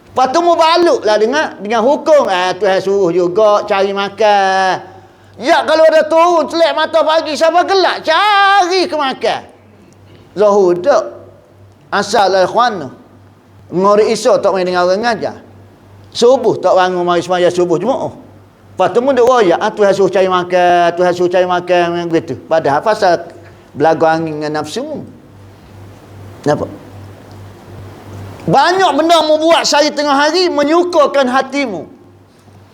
Lepas tu mu baluklah dengan hukum. Tuhan suruh juga cari makan. Ya kalau ada turun telek mata pagi siapa gelak cari ke makan. Zuhur tak. Asal lah ikhwan. Ngori iso tak main dengan orang ngajar. Subuh tak bangun mari sembahyang subuh Jumaat. Lepas tu duk royak, Tuhan suruh cari makan, begitu. Padahal pasal belagu angin dengan nafsu. Nampak? Banyak benda mu buat sehari tengah hari menyukakan hatimu.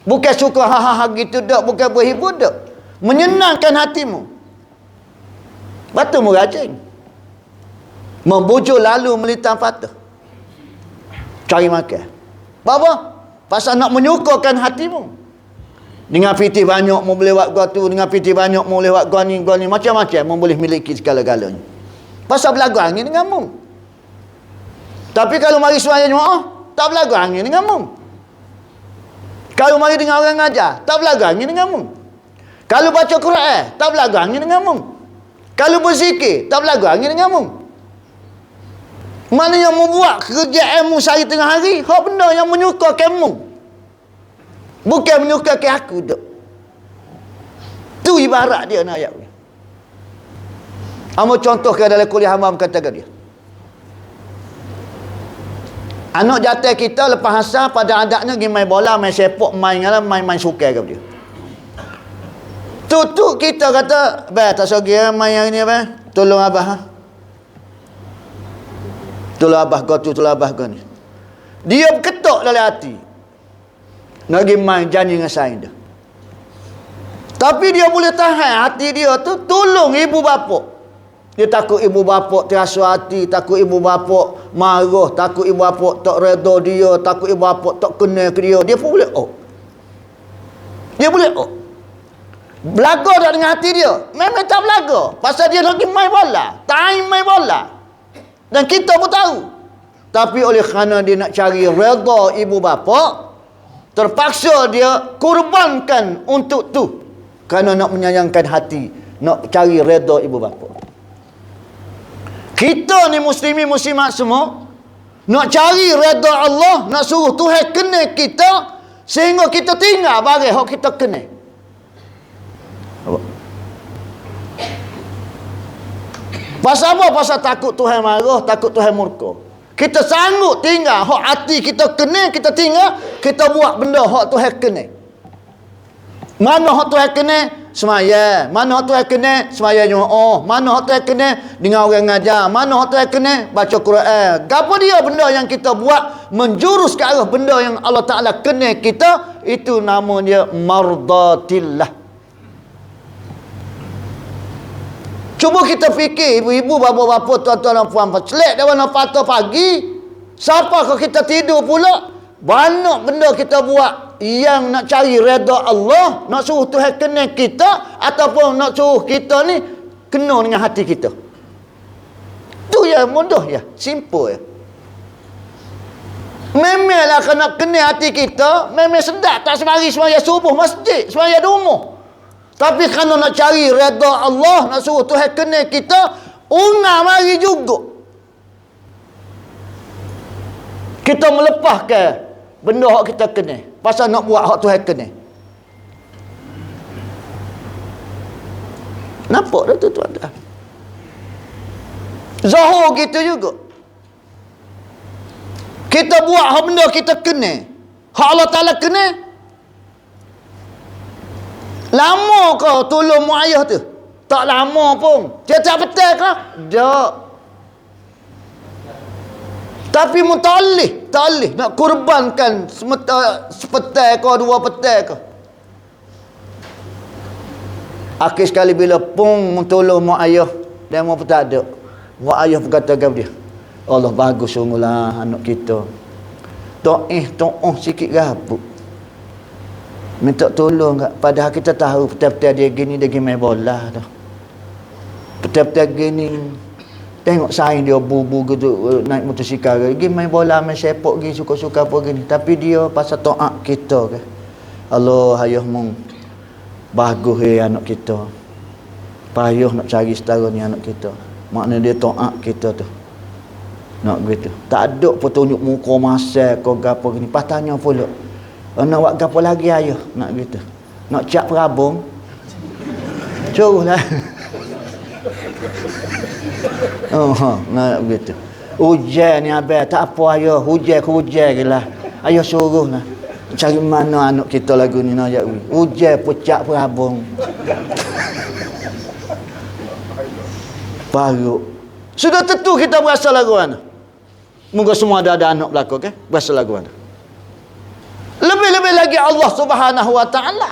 Bukan suka gitu dak, bukan berhibur dak. Menyenangkan hatimu. Batu mu rajin. Membujur lalu melintang patah. Cari makan. Apa? Pasal nak menyukakan hatimu. Dengan piti banyak mu boleh buat gua tu, dengan piti banyak mu boleh buat gua ni, macam-macam mu boleh miliki segala-galanya. Pasal belagu angin dengan mu. Tapi kalau mari sembahyang Jumaat, tak belagu angin dengan mu. Kalau mari dengan orang ngajar, tak belagu angin dengan mu. Kalau baca Quran, tak belagu angin dengan mu. Kalau berzikir, tak belagu angin dengan mu. Mana yang membuat kerjaan mu sehari tengah hari, hak benda yang menyukakan mu. Bukan menyukakan aku dak. Tu ibarat dia nak ayat. Amo contohkan dalam kuliah hamba katakan dia. Anak jatuh kita lepas asar pada adatnya pergi main bola, main sepak, main suka ke dia. Tutup kita kata, "Bah, tak sogi mai hari ni bah. Tolong abah ha. Tolong abah kau tu, tolong abah kau ni." Dia berketuk dalam hati. Nak pergi main janji dengan saing dia. Tapi dia boleh tahan hati dia tu tolong ibu bapa. Dia takut ibu bapa terasa hati, takut ibu bapa marah, takut ibu bapa tak redha dia, takut ibu bapa tak kenal ke dia. Dia pun boleh Dia boleh belaga tak dengan hati dia? Memang tak belaga. Pasal dia lagi main bola. Time main bola. Dan kita pun tahu. Tapi oleh kerana dia nak cari redha ibu bapa, terpaksa dia kurbankan untuk tu. Kerana nak menyayangkan hati, nak cari redha ibu bapa. Kita ni muslimin muslimat semua nak cari redha Allah, nak suruh Tuhan kenal kita sehingga kita tinggal barang hak kita kenal. Pasal apa? Pasal takut Tuhan marah, takut Tuhan murka. Kita sanggup tinggal hak hati kita kenal, kita tinggal, kita buat benda hak Tuhan kenal. Mana hak Tuhan kenal? Semaya. Mana hak Tuhan kenal? Semaya jemaah. Mana hak Tuhan kenal? Dengan orang ngajar. Mana hak Tuhan kenal? Baca Quran. Apa dia benda yang kita buat menjurus ke arah benda yang Allah Ta'ala kenal kita, itu namanya mardatillah. Cuba kita fikir, ibu-ibu, bapa-bapa, tuan-tuan dan puan-puan, selek dah warna patah pagi, siapa kalau kita tidur pula, banyak benda kita buat yang nak cari redha Allah, nak suruh Tuhan kenal kita, ataupun nak suruh kita ni kena dengan hati kita. Tu ya, mudah ya, simple ya. Memanglah kena kenal hati kita, memang sedap tak semari semaya subuh masjid, semaya di rumah. Tapi kerana nak cari redha Allah, nak suruh Tuhan kenal kita, ungah mari juga. Kita melepaskan benda hak kita kenal. Pasal nak buat hak Tuhan kenal. Nampak dah tu tuan-tuan. Zahur kita juga. Kita buat hak benda kita kenal. Hak Allah Ta'ala kenal. Lama kau tolong mak ayah tu? Tak lama pun. Dia tak betul kah? Tak. Tapi mu tak boleh nak kurbankan sepetai kau, dua petai kau. Akhir sekali bila pun mu tolong mak ayah, dia mau pun tak ada. Mak ayah berkata kepada dia, Allah bagus sungguhlah anak kita. To'ah sikit gabuk. Minta tolong kat. Padahal kita tahu petai-petai dia gini, dia pergi main bola dah. Petai-petai gini, tengok saing dia bu-bu gitu, naik motosikal, pergi main bola, main sepak, pergi suka-suka apa gini. Tapi dia pasal ta'at kita ke. Allah, ayah mung bagus anak kita. Payuh nak cari setara ni anak kita. Maknanya dia ta'at kita tu. Nak begitu. Tak ada pun tunjuk muka masa kau gapo gini. Pas tanya pula, nak buat gapo lagi ayah? Nak gitu. Nak cak perabung? Suruhlah. Nak begitu. Hujan ni abang, tak apa ayah, hujan je lah. Ayah suruhlah. Cari mana anak kita lagu ni nak jadi. Hujan pecak perabung. Baru. Sudah tentu kita berasal lagu mana? Moga semua ada anak belakang, okay? Berasal lagu mana? Lebih-lebih lagi Allah Subhanahu Wa Ta'ala.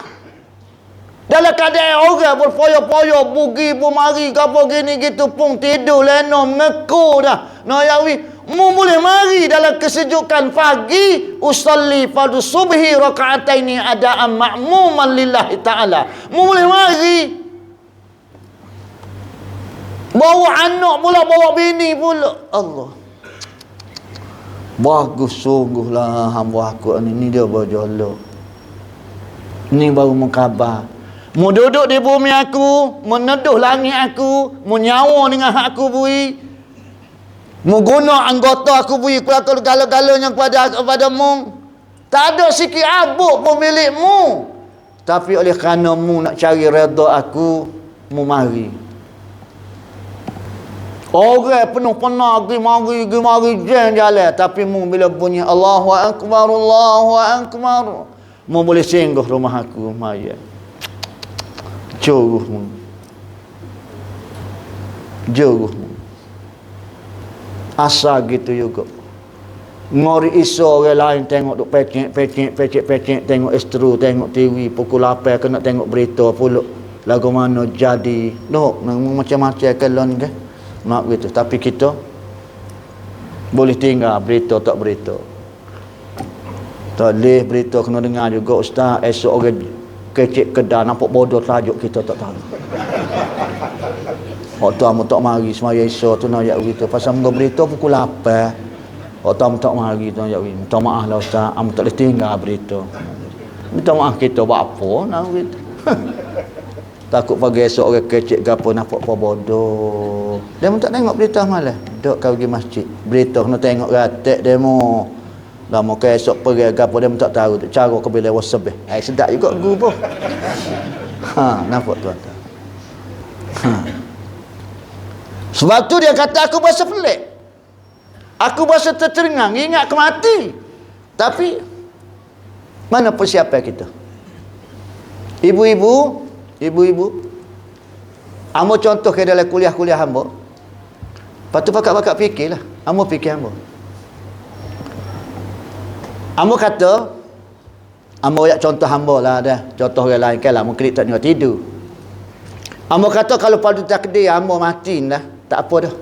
Dalam keadaan orang berpoyo-poyo, bugi, bumari, apa gini gitu, pun tidur, lena, mengeku dah. Nayawi, mu boleh mari dalam kesejukan pagi, usalli fardu subhi raka'ataini ada'an ma'muman lillahi ta'ala. Mu boleh mari. Bawa anak pula, bawa bini pula. Allah. Bagus sungguhlah hamba aku ni. Ni dia berjolok. Ni baru mengkhabar. Mu duduk di bumi aku, meneduh langit aku, mu nyawa dengan hak aku bui. Mu guna anggota aku bui gala-galanya kepadamu. Tak ada sikit abuk pun milikmu. Tapi oleh kerana mu nak cari redha aku, mu mari. Orang penuh penat pergi mari jalan, tapi mu bila bunyi Allahu Akbar, Allahu Akbar, mu boleh singgah rumah aku maya. Juruhmu. Asal gitu juga. Ngori iso orang lain tengok duk pecek tengok Astro, tengok TV pukul 8 kena tengok berita pula lagu mana jadi. Dok, macam-macam kelon ke. Nak gitu. Tapi kita boleh tinggal berita tak berita. Tak boleh berita kena dengar juga ustaz. Esok orang kecek kedah nampak bodoh tajuk kita tak tahu. Waktu amu tak mari semaya esok tu nak ajak berita pasal muka berita pukul 8. Waktu amu tak mari tu nak ajak berita. Minta maaf lah ustaz, amu tak boleh tinggal berita. Minta maaf kita buat apa nak berita. Takut pagi esok orang kecek ke apa nampak apa bodoh. Dia tak tengok berita malah. Dok kau pergi masjid. Berita kena tengok ratik demo. Lama ke esok pergi ke apa dia tak tahu. Cara ke bila WhatsApp. Sedap juga guru pun. Nampak tuan-tuan. Sebab tu dia kata aku berasa pelik. Aku berasa tercengang, ingat ke mati. Tapi mana persiapan kita? Ibu-ibu, ambo contoh ke dalam kuliah-kuliah ambo. Lepas tu pakak-pakak fikirlah. Ambo fikir ambo. Ambo kata, ambo ya contoh ambo lah dah. Contoh orang lain kan lah, mungkin tak tengok tidur. Ambo kata kalau pada takdir ambo mati dah, tak apa dah.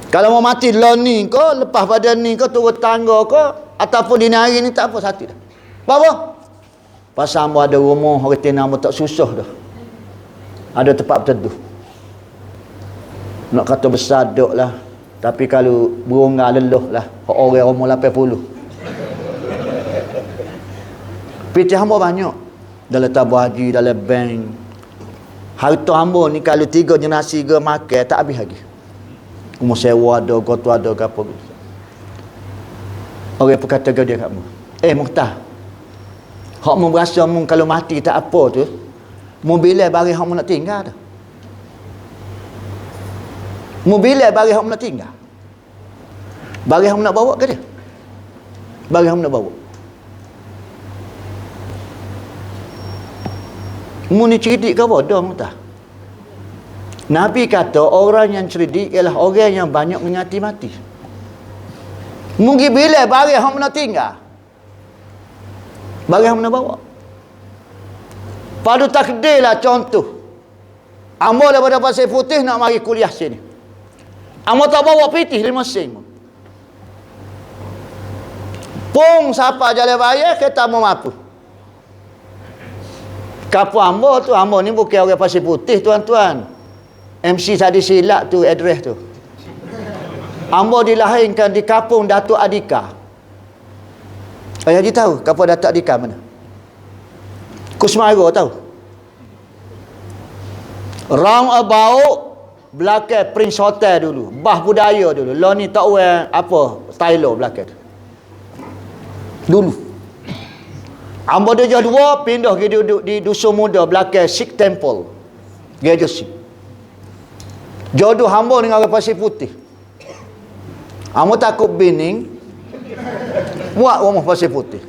Kalau mau mati lah ni ko, lepas pada ni ko, turun tangga ko, ataupun dini hari ni tak apa, satu dah. Apa? Pasal ambo ada rumah, orang tina ambo tak susah dah. Ada tempat berteduh. Nak kata besar duk lah. Tapi kalau berunga leluh lah. Orang umur 80. Pitih ambo banyak. Dalam tabung haji, dalam bank. Harta ambo ni kalau 3 generasi ke makan, tak habis lagi. Umur sewa ada, gotu ada ke apa. Orang berkata ke dia kat ambo. Muhtar. Hak mu berasa mu kalau mati tak apa tu. Mu bila bagi hak mu nak tinggal dah. Mu bila bagi hak mu nak tinggal. Bagi hak mu nak bawa ke dia? Bagi hak mu nak bawa. Mu ni cerdik ke bodoh mu tak? Nabi kata orang yang cerdik ialah orang yang banyak mengingati mati. Mungkin bila bagi hak mu nak tinggal. Bagi hak mu nak bawa. Pada takdir lah contoh. Ambo daripada Pasir Putih nak mari kuliah sini. Ambo tak bawa pitih 5 sen. Pung siapa jalan raya kita mau mampu. Kapu ambo tu, ambo ni bukan orang Pasir Putih tuan-tuan. MC tadi silap tu address tu. Ambo dilahirkan di kampung Datuk Adika. Ayah dia tahu kampung Datuk Adika mana? Kusmaro tahu. Round about belakang Prince Hotel dulu, Bah Budaya dulu. Lo ni tak orang apa, Thailand belakang tu. Dulu. Ambo dia jauh 2 pindah ke duduk di Dusun Muda belakang Sikh Temple. Gereja Sikh. Jodoh hamba dengan orang Pasir Putih. Hamba takut bining buat rumah Pasir Putih.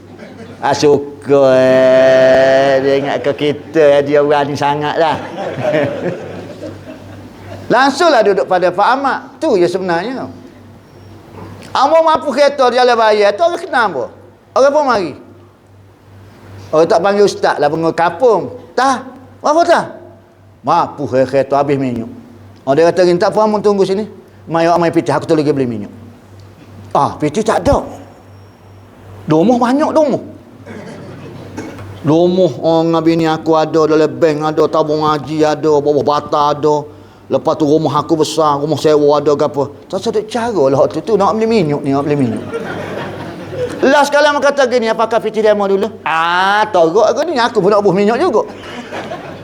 Suka dia ingat ke kita, dia orang ni sangat lah. Langsunglah duduk pada Pak Ahmad. Tu je sebenarnya. Hamba mampu kereta jalan raya tu orang kenal hamba. Orang pun mari. Orang tak panggil ustaz lah, panggil kapung. Tak. Apa tak? Mampu kereta habis minyak. Dia kata, tak faham tunggu sini. Mai pitih, aku tu lagi beli minyak. Pitih tak ada. Domoh banyak domoh. Domoh orang bini aku ada, dalam bank ada, tabung haji ada, bawah bata ada. Lepas tu rumah aku besar, rumah sewa ada ke apa. Tak ada cara lah tu nak beli minyak ni, nak beli minyak. Last kali aku kata gini, apakah pitih demo dulu? Teruk aku ni, aku pun nak buh minyak juga.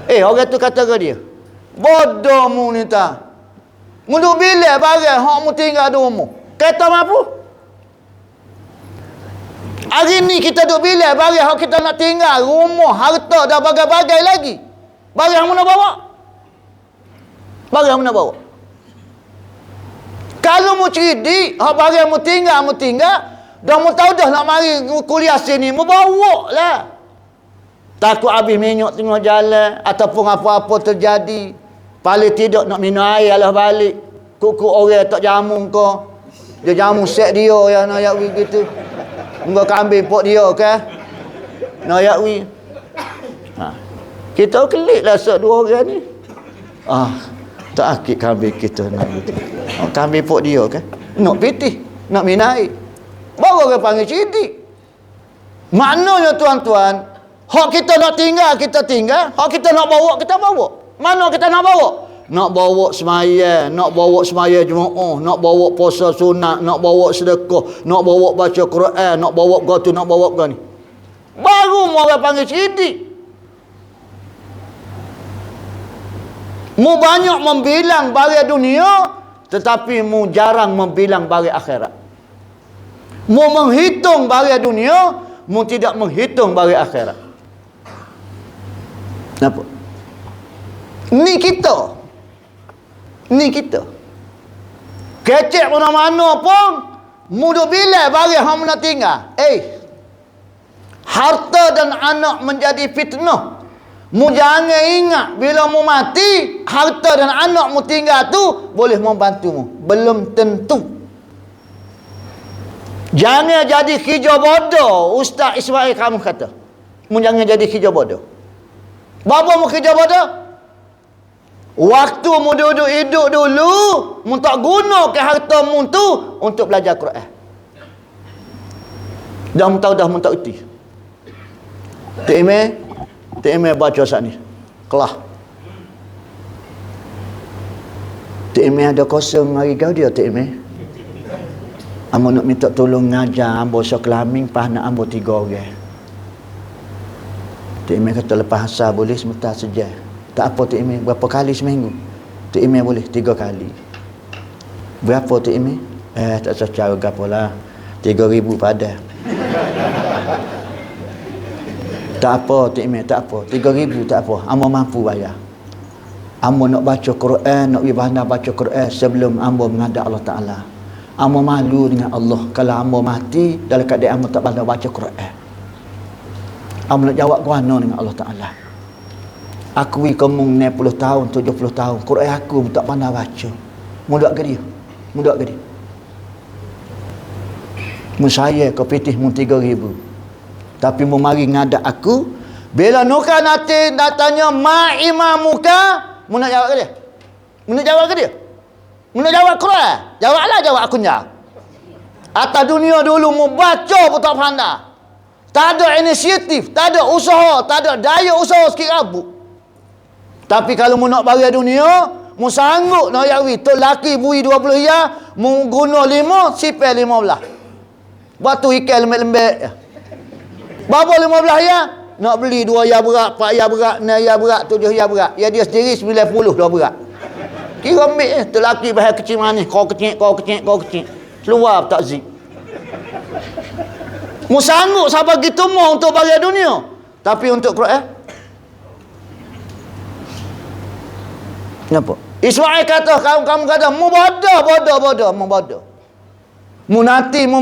Orang tu kata ke dia, bodoh mu ni tak. Mu duk bila barang hak mu tinggal di rumah. Kata mampu. Hari ni kita duk bila barang hak kita nak tinggal rumah, harta dah bagai-bagai lagi. Barang mu nak bawa? Barang mu nak bawa? Kalau mu cerdik, hak barang mu tinggal, dah mu tahu dah nak mari kuliah sini, mu bawa lah. takut habis minyak tengah jalan ataupun apa-apa terjadi, paling tidak nak minum air alah balik, kuku orang tak jamu kau, dia jamu set dia yang nak yakwi gitu, engkau ambil pot dia kan nak yakwi. Kita keliklah dua orang ni, tak akik kambing kita nak gitu. Kambing pot dia kan nak pitih, nak minum air, baru orang panggil cidik. Maknanya tuan-tuan, hak kita nak tinggal, kita tinggal. Hak kita nak bawa, kita bawa. Mana kita nak bawa? Nak bawa semaya, nak bawa semaya Jumaat, nak bawa puasa sunat, nak bawa sedekah, nak bawa baca Quran, nak bawa gotu, nak bawa gani. Baru orang panggil sidik. Mu banyak membilang bagi dunia, tetapi mu jarang membilang bagi akhirat. Mu menghitung bagi dunia, mu tidak menghitung bagi akhirat. Kenapa? Ni kita. Kecek mana-mana pun mu duk bilang bagi hang nak tinggal. Harta dan anak menjadi fitnah. Mu jangan ingat bila mu mati, harta dan anak mu tinggal tu boleh membantu mu. Belum tentu. Jangan jadi hijau bodoh. Ustaz Ismail kamu kata, mu jangan jadi hijau bodoh. Bapa mu hijau bodoh? Waktu mu duduk hidup dulu, mu tak guna ke harta mu tu untuk belajar Quran. Dah mu tahu dah mu tak erti. Tok Ime baca saat ni. Kelah. Tok Ime ada kosong hari kau dia Tok Ime. Ambo nak minta tolong ngajar ambo sekelamin pas nak ambo 3 orang. Tok Ime kata lepas asar boleh sebentar saja. Tak apa Tok Ime, berapa kali seminggu? Tok Ime boleh 3 kali. Berapa Tok Ime? Tak usah cara gapalah. 3,000 pada. Tak apa Tok Ime, tak apa. 3,000 tak apa. Ambo mampu bayar. Ambo nak baca Quran, nak ibadah baca Quran sebelum ambo menghadap Allah Taala. Ambo malu dengan Allah kalau ambo mati dalam keadaan ambo tak pandai baca Quran. Ambo nak jawab kuana dengan Allah Taala. Aku kamu 60 tahun, 70 tahun, Quran aku tak pandai baca. Mudak ke dia? Mudak ke dia? Mu saya kau pitih mu 3,000. Tapi mu mari ngadak aku, bila nuka nanti datanya ma imamuka, mu nak jawab ke dia? Mu nak jawab ke dia? Mu nak jawab Quran? Jawablah, jawab aku nyah. Atas dunia dulu mu baca pun tak pandai. Tak ada inisiatif, tak ada usaha, tak ada daya usaha sikit rabuk. Tapi kalau mu nak bagi dunia, mu sanggup nak yawi tok laki bui 20 ya, mu guna 5, sipel 15. Batu ikan lembek-lembek. Berapa 15 ya? Nak beli 2 ya berat, 4 ya berat, 6 ya berat, 7 ya berat. Ya dia sendiri 90 dah berat. Kira ambil tok laki bahaya kecil manis, kau kecil. Keluar tak zip. Mu sanggup sampai gitu mau untuk bagi dunia. Tapi untuk Quran kenapa? Ismail kata, kamu kata, mu bodoh. Mu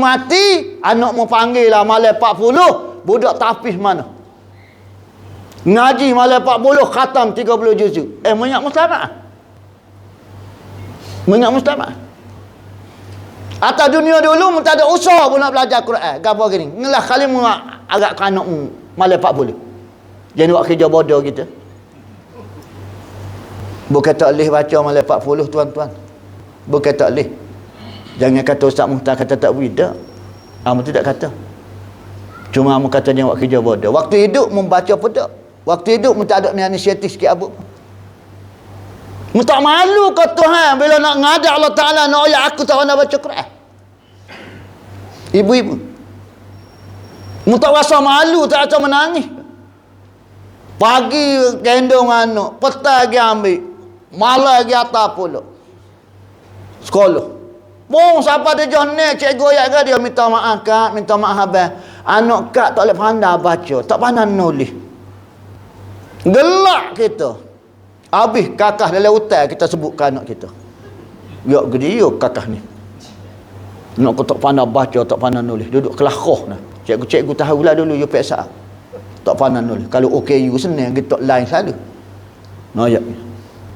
mati, anak mu panggil lah malam 40, budak tapis mana? Ngaji malam 40, khatam 30 juzuk. Minyak mustama'. Atas dunia dulu, mu tak ada usaha pun nak belajar Quran. Gapa gini? Ngelah kali mu agak kanak mu malam 40. Jangan buat kerja bodoh kita. Bukan tak boleh baca malam 40 tuan-tuan. Bukan tak boleh. Jangan kata Ustaz Muhtar kata tak boleh. Tak. Kamu tidak kata. Cuma kamu kata jangan buat kerja bodoh. Waktu hidup membaca pun tak. Waktu hidup mu tak ada inisiatif sikit abuk. Mu tak malu ke Tuhan bila nak ngadak Allah Ta'ala nak ayat aku tak pandai baca Quran. Ibu-ibu. Mu tak rasa malu, tak rasa menangis. Pagi gendong anak, petang lagi ambil, malam lagi atas pula. Sekolah. Bong siapa dia johnek cikgu ayat ke dia minta maaf kak, minta maaf abang. Anak kak tak boleh pandai baca, tak pandai nulis. Gelak kita. Habis kakak dalam hutan kita sebutkan anak kita. Ya gede yo kakak ni. Nak tak pandai baca, tak pandai nulis, duduk kelakah nah. Cikgu tahulah dulu you peksa. Tak pandai nulis. Kalau OKU senang, kita line selalu. Nah, ya.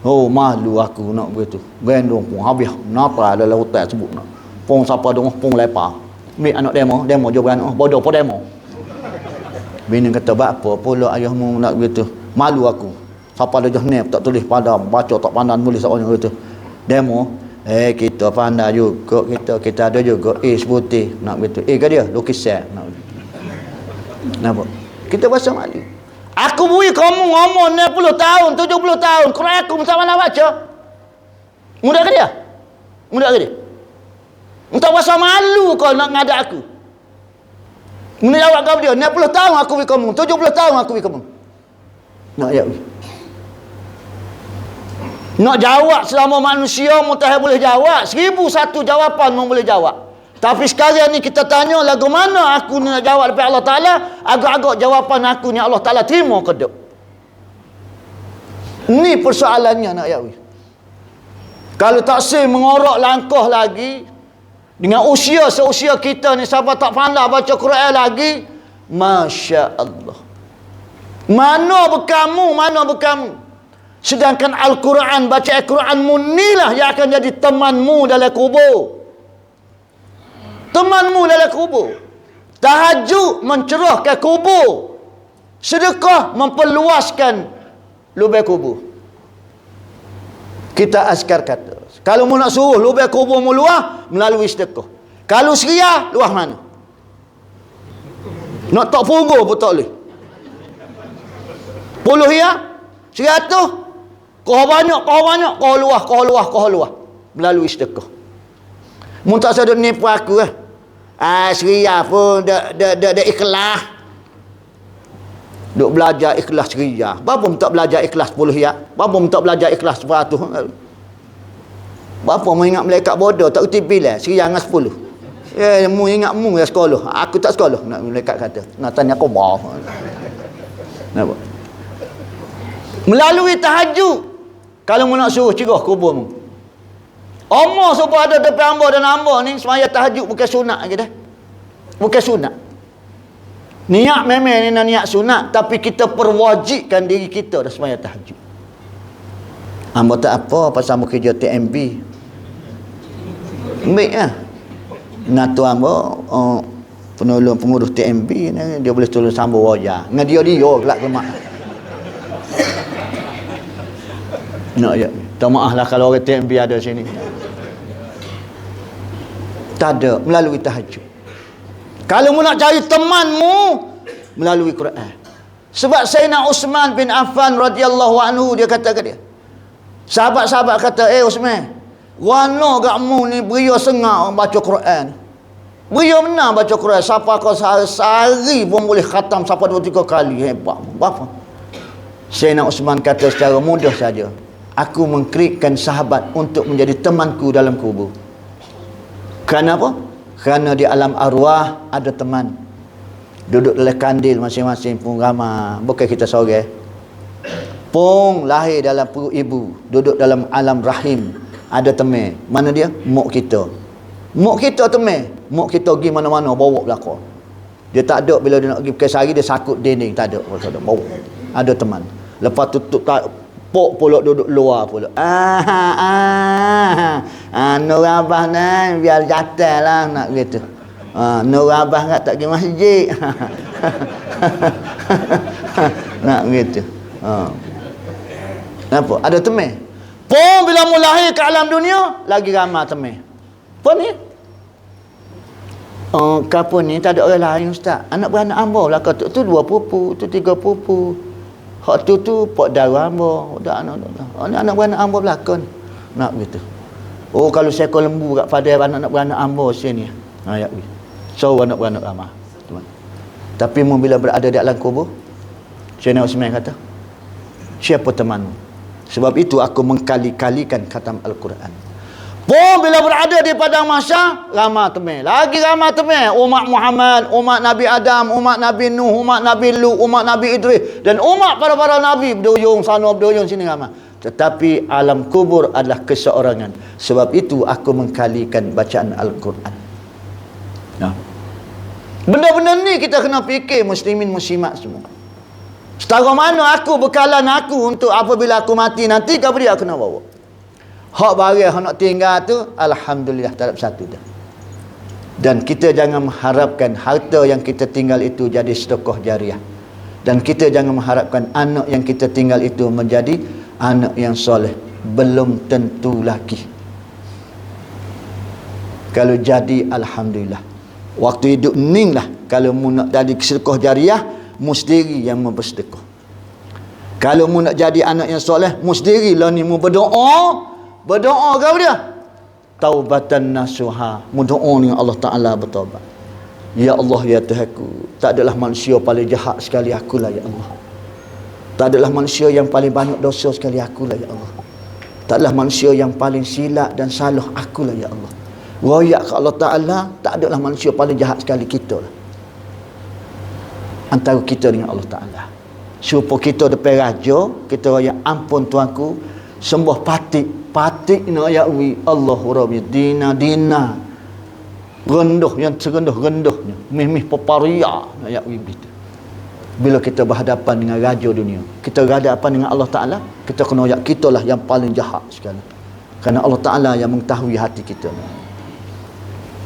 Oh, malu aku nak begitu. Gendong pun habis. Napa ada lautan sebut nak. Pong siapa dong, pong lepa. Mik anak demo jawab anak bodoh po demo. Bini kata, "Apa pula ayahmu nak begitu? Malu aku. Siapa dah nep tak tulis pada baca tak pandai nulis orang gitu." Demo, kita pandai juga, kita ada juga putih nak begitu. Ke dia lukisan nak. Napa? Kita bahasa malu. Aku bui kamu ngomong 60 tahun, 70 tahun. Quran aku macam mana baca? Mudah ke dia? Mudah ke dia? Entah bahasa malu kau nak ngadak aku. Mula jawab kau dia, 60 tahun aku bui kamu, 70 tahun aku bui kamu. Nak jawab. Nak jawab selama manusia mutahir boleh jawab. 1001 jawapan mau boleh jawab. Tapi sekarang ni kita tanya lagu mana aku ni nak jawab lepas Allah Ta'ala, agak-agak jawapan aku ni Allah Ta'ala terima ke tak? Ni persoalannya nak yawi. Kalau tak mengorak langkah lagi, dengan usia seusia kita ni sampai tak pandai baca Quran lagi, Masya Allah. Mana berkamu? Sedangkan Al-Quran, baca Al-Quranmu ni lah yang akan jadi temanmu dalam kubur. Temanmu dalam kubur. Tahajud mencerahkan kubur. Sedekah memperluaskan lubang kubur. Kita askar kata, kalau mu nak suruh lubang kubur mu luah, melalui sedekah. Kalau seria, luah mana? Nak tak punggur pun tak boleh. 10 ya, 100, kau banyak, kau luah. Melalui sedekah. Mu tak sadar nipu aku lah. Seria pun dak ikhlas. Duk belajar ikhlas seria. Berapa mu tak belajar ikhlas 10 ya? Berapa mu tak belajar ikhlas 100? Berapa mu ingat malaikat bodoh tak reti pilih seria dengan 10? Mu ingat mu ya sekolah. Aku tak sekolah. Nak malaikat kata. Nak tanya kau bah. Nampak? Melalui tahajud. Kalau mu nak suruh cerah kubur mu. Umar supaya ada depan hamba dan hamba ni semaya tahajud bukan sunat lagi dah. Bukan sunat. Niat memang ni niat sunat, tapi kita perwajibkan diri kita dah semaya tahajud. Hamba tak apa pasal hamba kerja TMB. Baik lah. Natu hamba penolong pengurus TMB ni, dia boleh tolong sambung wajah. Dengan dia kelak kemak. Nak ya. Tak maaf lah kalau orang TMB ada sini. Tak ada, melalui tahajud. Kalau mu nak cari temanmu, melalui Quran. Sebab Sayyidina Uthman bin Affan radhiyallahu anhu, dia kata ke dia, sahabat-sahabat kata, Uthman, wano gakmu ni beria sengak baca Quran. Beria menang baca Quran. Siapa kau sehari pun boleh khatam sampai 2-3 kali. Hebat. Berapa? Sayyidina Uthman kata secara mudah saja, aku mengkritikkan sahabat untuk menjadi temanku dalam kubur. Kenapa? Kerana di alam arwah ada teman. Duduk dalam kandil masing-masing pun ramai. Bukan kita seorang. Pung lahir dalam perut ibu, duduk dalam alam rahim, ada teman. Mana dia? Mak kita. Mak kita teman. Mak kita pergi mana-mana bawa belakang. Dia tak ada bila dia nak pergi pakai sari, dia sakut dinding. Tak ada. Bawa. Ada teman. Lepas tu pok pula duduk luar pula. Nur Abah ni biar jatuh lah nak gitu. Nur Abah tak pergi masjid. Nak gitu. Kenapa? Ada teman. Pun bila mu lahir ke alam dunia, lagi ramai teman. Apa ni? Kapun ni tak ada orang lain ustaz. Anak beranak hamba lah. Tu 2 pupu, tu 3 pupu. Hak tu pak darah hamba. Dak anak beranak hamba belakon. Nak gitu. Oh, kalau seekor lembu kat pada anak beranak hamba sini. Ya. So anak beranak ramah. Teman. Tapi mu bila berada di alam kubur, Sayyidina Uthman kata, siapa temanmu? Sebab itu aku mengkali-kalikan khatam Al-Quran. Pun bila berada di padang mahsyar, ramai teman. Lagi ramai teman. Umat Muhammad, umat Nabi Adam, umat Nabi Nuh, umat Nabi Lut, umat Nabi Idris, dan umat para Nabi berduyung sana, berduyung sini ramai. Tetapi alam kubur adalah keseorangan. Sebab itu aku mengkalikan bacaan Al-Quran. Nah, benda-benda ni kita kena fikir, muslimin muslimat semua. Setara mana aku bekalan aku untuk apabila aku mati nanti, kau beri aku nak bawa. Hak barang hak nak tinggal tu, alhamdulillah tak ada satu dah. Dan kita jangan mengharapkan harta yang kita tinggal itu jadi sedekah jariah. Dan kita jangan mengharapkan anak yang kita tinggal itu menjadi anak yang soleh. Belum tentu lagi. Kalau jadi, alhamdulillah. Waktu hidup ning lah. Kalau mu nak jadi sedekah jariah, mu sendiri yang bersedekah. Kalau mu nak jadi anak yang soleh, mu sendiri lah ni mu berdoa. Berdoa kau dia. Taubatan nasuha. Mu doa dengan Allah Ta'ala bertaubat. Ya Allah, ya Tuhanku, tak adalah manusia paling jahat sekali akulah, ya Allah. Tak adalah manusia yang paling banyak dosa sekali akulah, ya Allah. Tak adalah manusia yang paling silap dan salah akulah, ya Allah. Royak ke Allah Ta'ala, tak adalah manusia paling jahat sekali kita lah. Antara kita dengan Allah Ta'ala. Supaya kita depan raja, kita royak, ampun tuanku, sembah patik nak yakwi Allahu Rabbi dina rendah yang serendah-rendahnya, mih peparia nak yakwi kita. Bila kita berhadapan dengan raja dunia, kita berhadapan dengan Allah Ta'ala, kita kena royak kita lah yang paling jahat sekali. Kerana Allah Ta'ala yang mengetahui hati kita.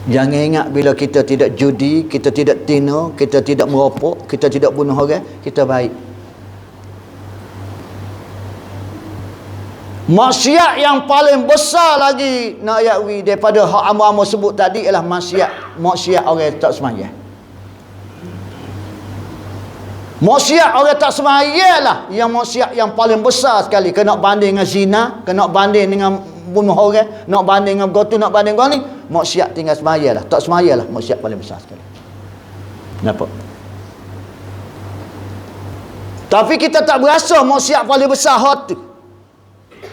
Jangan ingat bila kita tidak judi, kita tidak tino, kita tidak merokok, kita tidak bunuh orang, kita baik. Maksiat yang paling besar lagi nak yakwi daripada hak amba-amba sebut tadi ialah maksiat orang tak sembahyang. Maksiat orang tak sembahyang lah yang maksiat yang paling besar sekali. Kena banding dengan zina, kena banding dengan bunuh orang, nak banding dengan gotu, nak banding dengan ni, maksiat tinggal sembahyang lah. Tak sembahyang lah maksiat paling besar sekali. Nampak? Tapi kita tak berasa maksiat paling besar hak tu.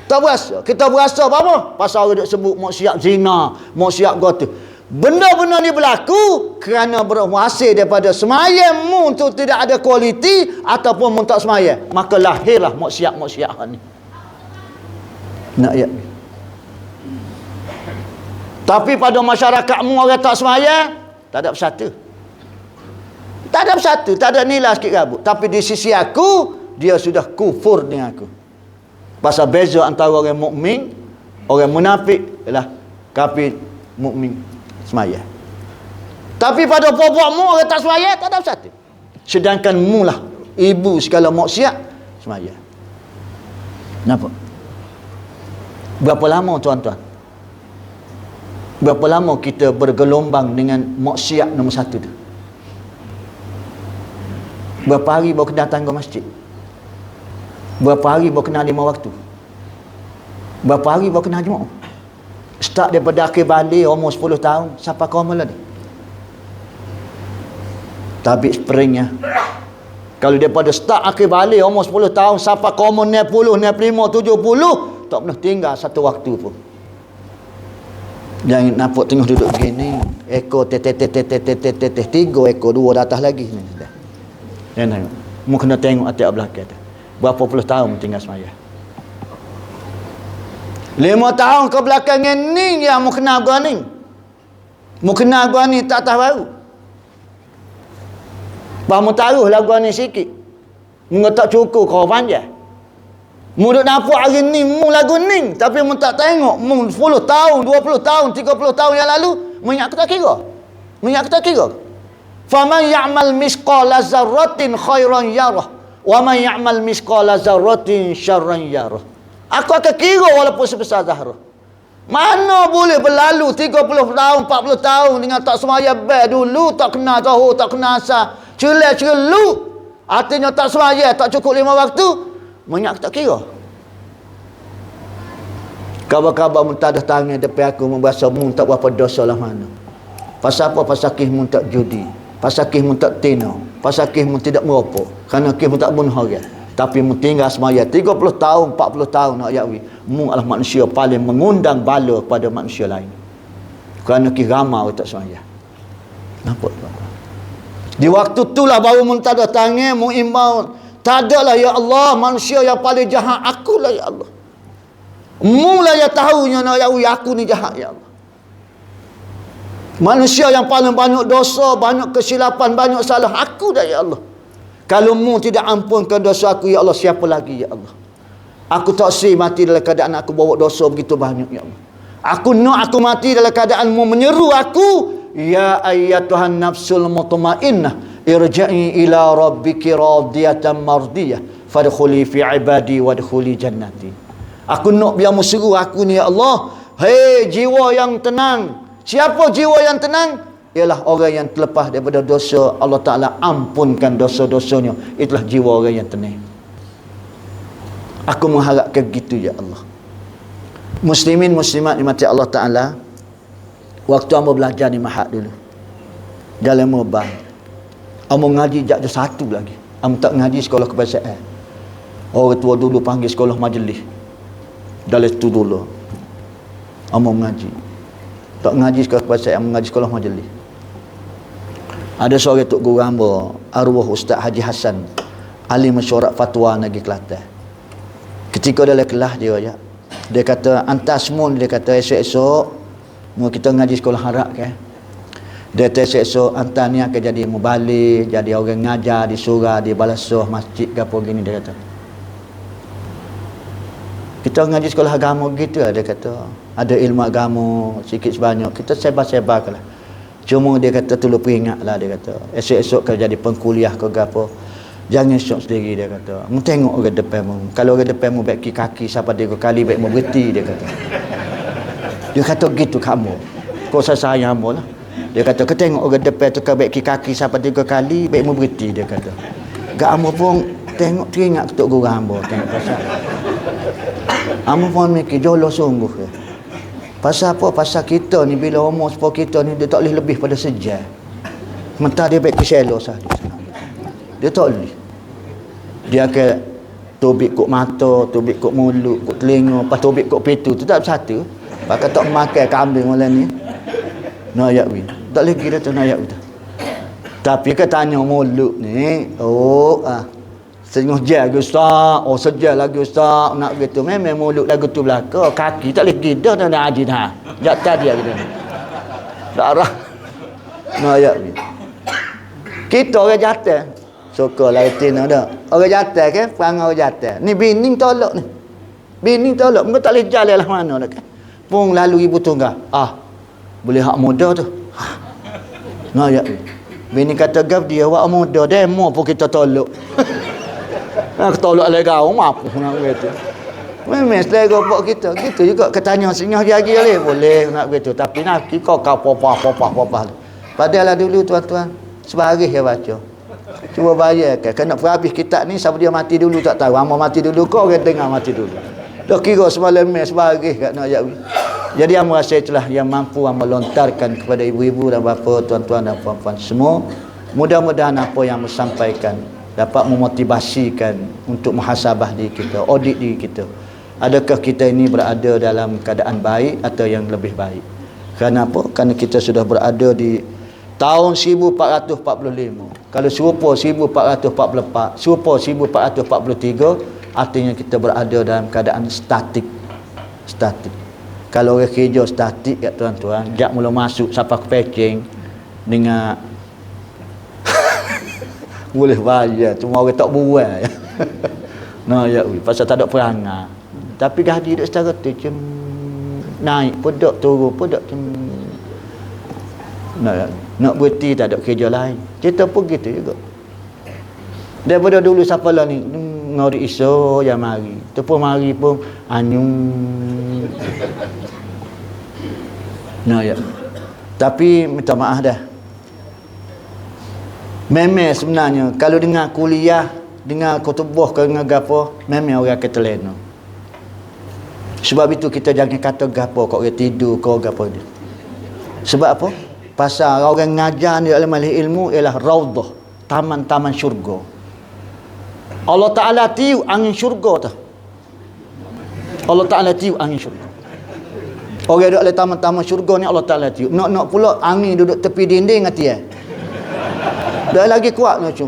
Tak berasa. Kita berasa apa? Pasal orang duk sebut maksiat zina, maksiat gotu. Benda-benda ni berlaku kerana berhasil daripada semayangmu tu tidak ada kualiti ataupun mu tak semayang. Maka lahirlah maksiat-maksiat ni. Nak ya. Tapi pada masyarakatmu orang tak semayang, tak ada bersatu. Tak ada bersatu, tak ada nilai sikit rabut. Tapi di sisi aku, dia sudah kufur dengan aku. Pasal beza antara orang mukmin, orang munafik ialah kafir, mukmin semaya. Tapi pada puak-puakmu orang tak semaya, tak ada satu. Sedangkan mu lah ibu segala maksiat semaya. Nampak? Berapa lama tuan-tuan? Berapa lama kita bergelombang dengan maksiat nombor satu tu? Berapa hari baru kena datang ke masjid? Berapa hari baru kena 5 waktu? Berapa hari baru kena Jumaat? Start daripada akhir balik umur 10 tahun sampai ke umur ni. Tabik springnya. Kalau daripada start akhir balik umur 10 tahun sampai ke umur 60, 65, 70, tak pernah tinggal satu waktu pun. Jangan nampak tengah duduk begini, ekor teteh 3 ekor 2 di atas lagi ni. Jangan tengok. Mu kena tengok atas belakang tu. Berapa puluh tahun tinggal semaya. 5 tahun ke belakang ni yang mu kenal gua ni. Mu kenal gua ni tak tahu baru. Bah mu taruhlah gua ni sikit. Mu tak cukup kau panjang. Mu duk nampak hari ni mu lagu ni, tapi mu tak tengok mu 10 tahun, 20 tahun, 30 tahun yang lalu, mu ingat aku tak kira. Mu ingat aku tak kira. Faman ya'mal misqala zarratin khairan yarah. Wa man ya'mal misqala zarratin syarran yarah. Aku akan kira walaupun sebesar zarah. Mana boleh berlalu 30 tahun, 40 tahun dengan tak sembahyang dulu, tak kena tahu, tak kena asal, celak-celuk. Artinya tak sembahyang, tak cukup 5 waktu, menyak tak kira. Kabar-kabar mu tak ada tangan depan aku memberasa mu tak berapa dosa lah mana. Pasal apa? Pasal kismu tak judi. Pasal kismu tak tino. Pasal kismu tidak merokok. Kerana kismu tak bunuh orang. Tapi mu tinggal semaya 30 tahun, 40 tahun nak yakwi. Mu adalah manusia paling mengundang bala kepada manusia lain. Kerana kis ramai tak semaya. Nampak tak? Di waktu itulah baru mu tak ada tangan, mu imbau. Tak adalah ya Allah, manusia yang paling jahat akulah ya Allah. Mu lah yang tahunya nak yakwi aku ni jahat ya Allah. Manusia yang paling banyak dosa, banyak kesilapan, banyak salah, aku dah ya Allah. Kalau mu tidak ampunkan dosa aku, ya Allah, siapa lagi, ya Allah? Aku tak sih mati dalam keadaan aku bawa dosa begitu banyak, ya Allah. Aku nak aku mati dalam keadaan mu menyeru aku, ya ayyatuhan nafsul mutmainnah, irja'i ila rabbiki radiyatan mardiyah, fadkhuli fi ibadi wadkhuli jannati. Aku nak biar mu seru aku ni, ya Allah. Hei jiwa yang tenang. Siapa jiwa yang tenang? Ialah orang yang terlepas daripada dosa. Allah Ta'ala ampunkan dosa-dosanya. Itulah jiwa orang yang tenang. Aku mengharapkan gitu, ya Allah. Muslimin muslimat dimati Allah Ta'ala, waktu amba belajar di Mahat dulu, dalam mobile, amba ngaji jak ada satu lagi. Amba tak ngaji sekolah kebangsaan. Orang tua dulu panggil sekolah majlis. Dalam itu dulu amba mengaji. Tak ngaji sekolah kebangsaan, amba mengaji sekolah majlis. Ada seorang tok guru hamba, arwah Ustaz Haji Hassan, ahli mesyuarat fatwa negeri Kelantan. Ketika dalam kelas dia kata, antas mun, dia kata esok-esok mau kita ngaji sekolah harap kan. Dia kata esok-esok antas ni akan jadi mubalik, jadi orang ngajar di surau, di balasuh masjid ke apa gini, dia kata. Kita ngaji sekolah agama gitu lah, dia kata. Ada ilmu agama sikit sebanyak, kita sebar-sebarkanlah. Cuma dia kata tolong peringatlah, dia kata. Esok-esok kalau jadi pengkuliah ke apa, jangan syok sendiri, dia kata. Mu tengok orang depan mu. Kalau orang depan mu baik kaki siapa dia kali baik mu berhenti, dia kata. Dia kata gitu kamu. Kau sayang mu lah. Dia kata kau tengok orang depan tu kau baik kaki siapa dia kali baik mu berhenti, dia kata. Gak amu pun tengok teringat ketuk guru hamba tengok pasal. Amu pun mikir jolo sungguh ke. Pasal apa? Pasal kita ni bila umur sepuluh kita ni dia tak boleh lebih pada sejam. Mentah dia baik keselo sahaja. Dia tak boleh. Dia akan tubik kok mata, tubik kok mulut, kok telinga, lepas tubik kok pitu. Tu tak satu. Pakai tak makan kambing malam ni. Nayak win. Tak lagi dah tu nayak tu. Tapi kan tanya mulut ni, setengah jam lagi Ustaz, sejam lagi Ustaz, nak gitu. Memang mulut lagu tu belakang, kaki tak boleh gida dah nak haji dah. Jak tadi gitu. Darah. Nayak win. Kita orang jatuh. Suka laitin ada. Orang jatuh kan, perangai orang jatuh. Ni bining tolak ni. Bining tolak, engkau tak boleh jalan lah mana dah kan. Pung lalu ibu tunggal. Boleh hak muda tu. Nah ya. Bini kata gap dia awak muda demo pun kita tolak. Nak tolak lagi kau mampu nak begitu. Memang selera pok kita. Gitu juga ketanya sengah lagi boleh nak begitu. Tapi nak kau popah. Padahal dulu tuan-tuan sebahagian ya baca. Cuba bayangkan, kena habis kitab ni siapa dia mati dulu tak tahu. Hamba mati dulu, kau orang dengar mati dulu. Dah kira semalam sebahagian kat nak jawi. Jadi hamba rasa itulah yang mampu hamba lontarkan kepada ibu-ibu dan bapa, tuan-tuan dan puan-puan semua. Mudah-mudahan apa yang disampaikan dapat memotivasikan untuk muhasabah diri kita, audit diri kita. Adakah kita ini berada dalam keadaan baik atau yang lebih baik? Kerana apa? Kerana kita sudah berada di tahun 1445. Kalau serupa 1444, serupa 1443, artinya kita berada dalam keadaan statik. Kalau orang kerja statik kat tuan-tuan, jak mula masuk sampai ke packing dengan boleh bayar, cuma orang tak buat. Nah ya pasal tak ada perangai. Tapi gaji dia secara tu macam naik pun tak, turun pun tak macam nak berhenti tak ada kerja lain. Kita pun gitu juga. Daripada dulu siapa lah ni ngori iso yang mari. Tu pun mari pun anyung. Nah ya. Tapi minta maaf dah. Memang sebenarnya kalau dengar kuliah, dengar khutbah ke dengan gapo, memang orang akan terlena. Sebab itu kita jangan kata gapo kau orang tidur kau gapo dia. Sebab apa? Pasal orang ngajar di dalam ilmu ialah raudhah, taman-taman syurga. Allah Ta'ala tiup angin syurga tu. Allah Ta'ala tiup angin syurga. Orang duduk dalam taman-taman syurga ni Allah Ta'ala tiup. Nak pula angin duduk tepi dinding hati dah lagi kuat macam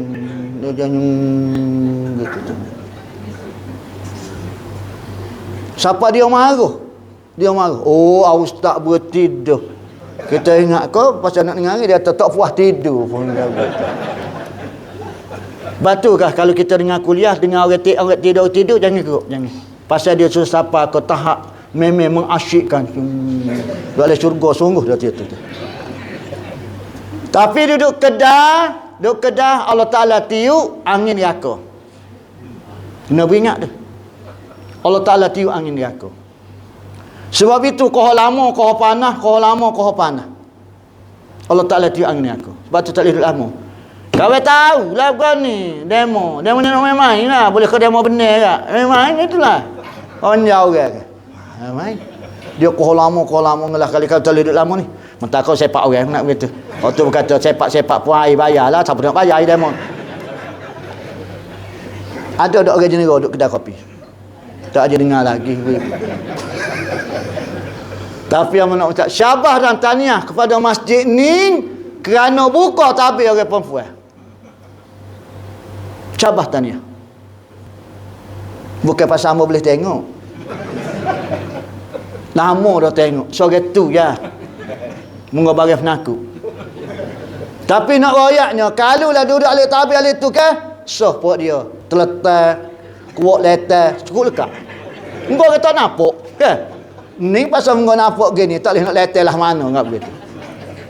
dia jangan gitu. Siapa dia marah? Dia marah. Oh, ustaz bertidur. Kita ingat kau pasal nak dengar dia tak puas tidur pun dia. Batukah kalau kita dengar kuliah, dengar orang tidur, jangan keruk, jangan. Pasal dia suruh sampai ke tahap memang mengasyikkan. Tak boleh syurga sungguh dah tu. Tapi duduk kedah Allah Ta'ala tiup angin neraka. Kena beringat tu. Allah Ta'ala tiup angin neraka. Sebab itu kau lama, kau panah, kau lama, kau panah. Allah Ta'ala tiup angin neraka. Sebab tu tak boleh duduk lama. Kau tahu lah kau ni demo ni nak main lah. Boleh ke demo benar tak? Main itulah. Orang jauh kan. Main. Dia kau lama ngelah kali kau tak boleh duduk lama ni. Mentah kau sepak orang nak begitu. Kau tu berkata sepak pun air bayar lah. Siapa nak bayar air demo? Ada orang jenis duduk kedai kopi. Tak ada dengar lagi. Tapi yang nak ucap syabas dan tahniah kepada masjid ni kerana buka tabir orang perempuan. Syabas tahniah. Bukan pasal hamba boleh tengok. Lama dah tengok. Sore tu ya. Mungo bagi penaku. Tapi nak royaknya, kalau lah duduk alik tabir alik tu kan, soh perut dia. Terletak, kuat letak, cukup lekat. Engkau kata nampak kan? Ni pasal engkau nampak gini, tak boleh nak letak lah mana, enggak begitu.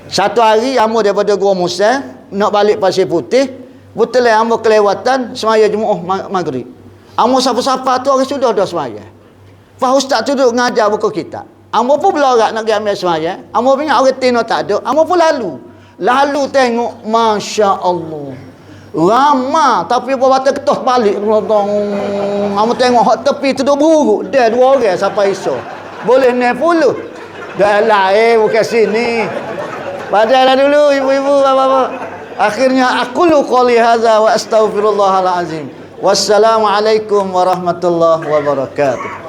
Satu hari, hamba daripada Gua Musa, nak balik Pasir Putih, betul lah hamba kelewatan, semaya Jumaat Maghrib. Hamba siapa-siapa tu orang sudah dah semaya. Pak Ustaz tu duduk ngajar buku kitab. Hamba pun belorak nak pergi ambil semaya. Hamba ingat orang tino tak ada. Hamba pun lalu tengok, Masya Allah. Ramah tapi apa batal ketos balik. Hamba tengok hak tepi tu duduk buruk. Dia dua orang sampai iso. Boleh naik puluh. Dah lah bukan sini. Padahal dulu ibu-ibu bapa-bapa. Akhirnya aku qouli hadza wa astaghfirullahal azim. Wassalamualaikum warahmatullahi wabarakatuh.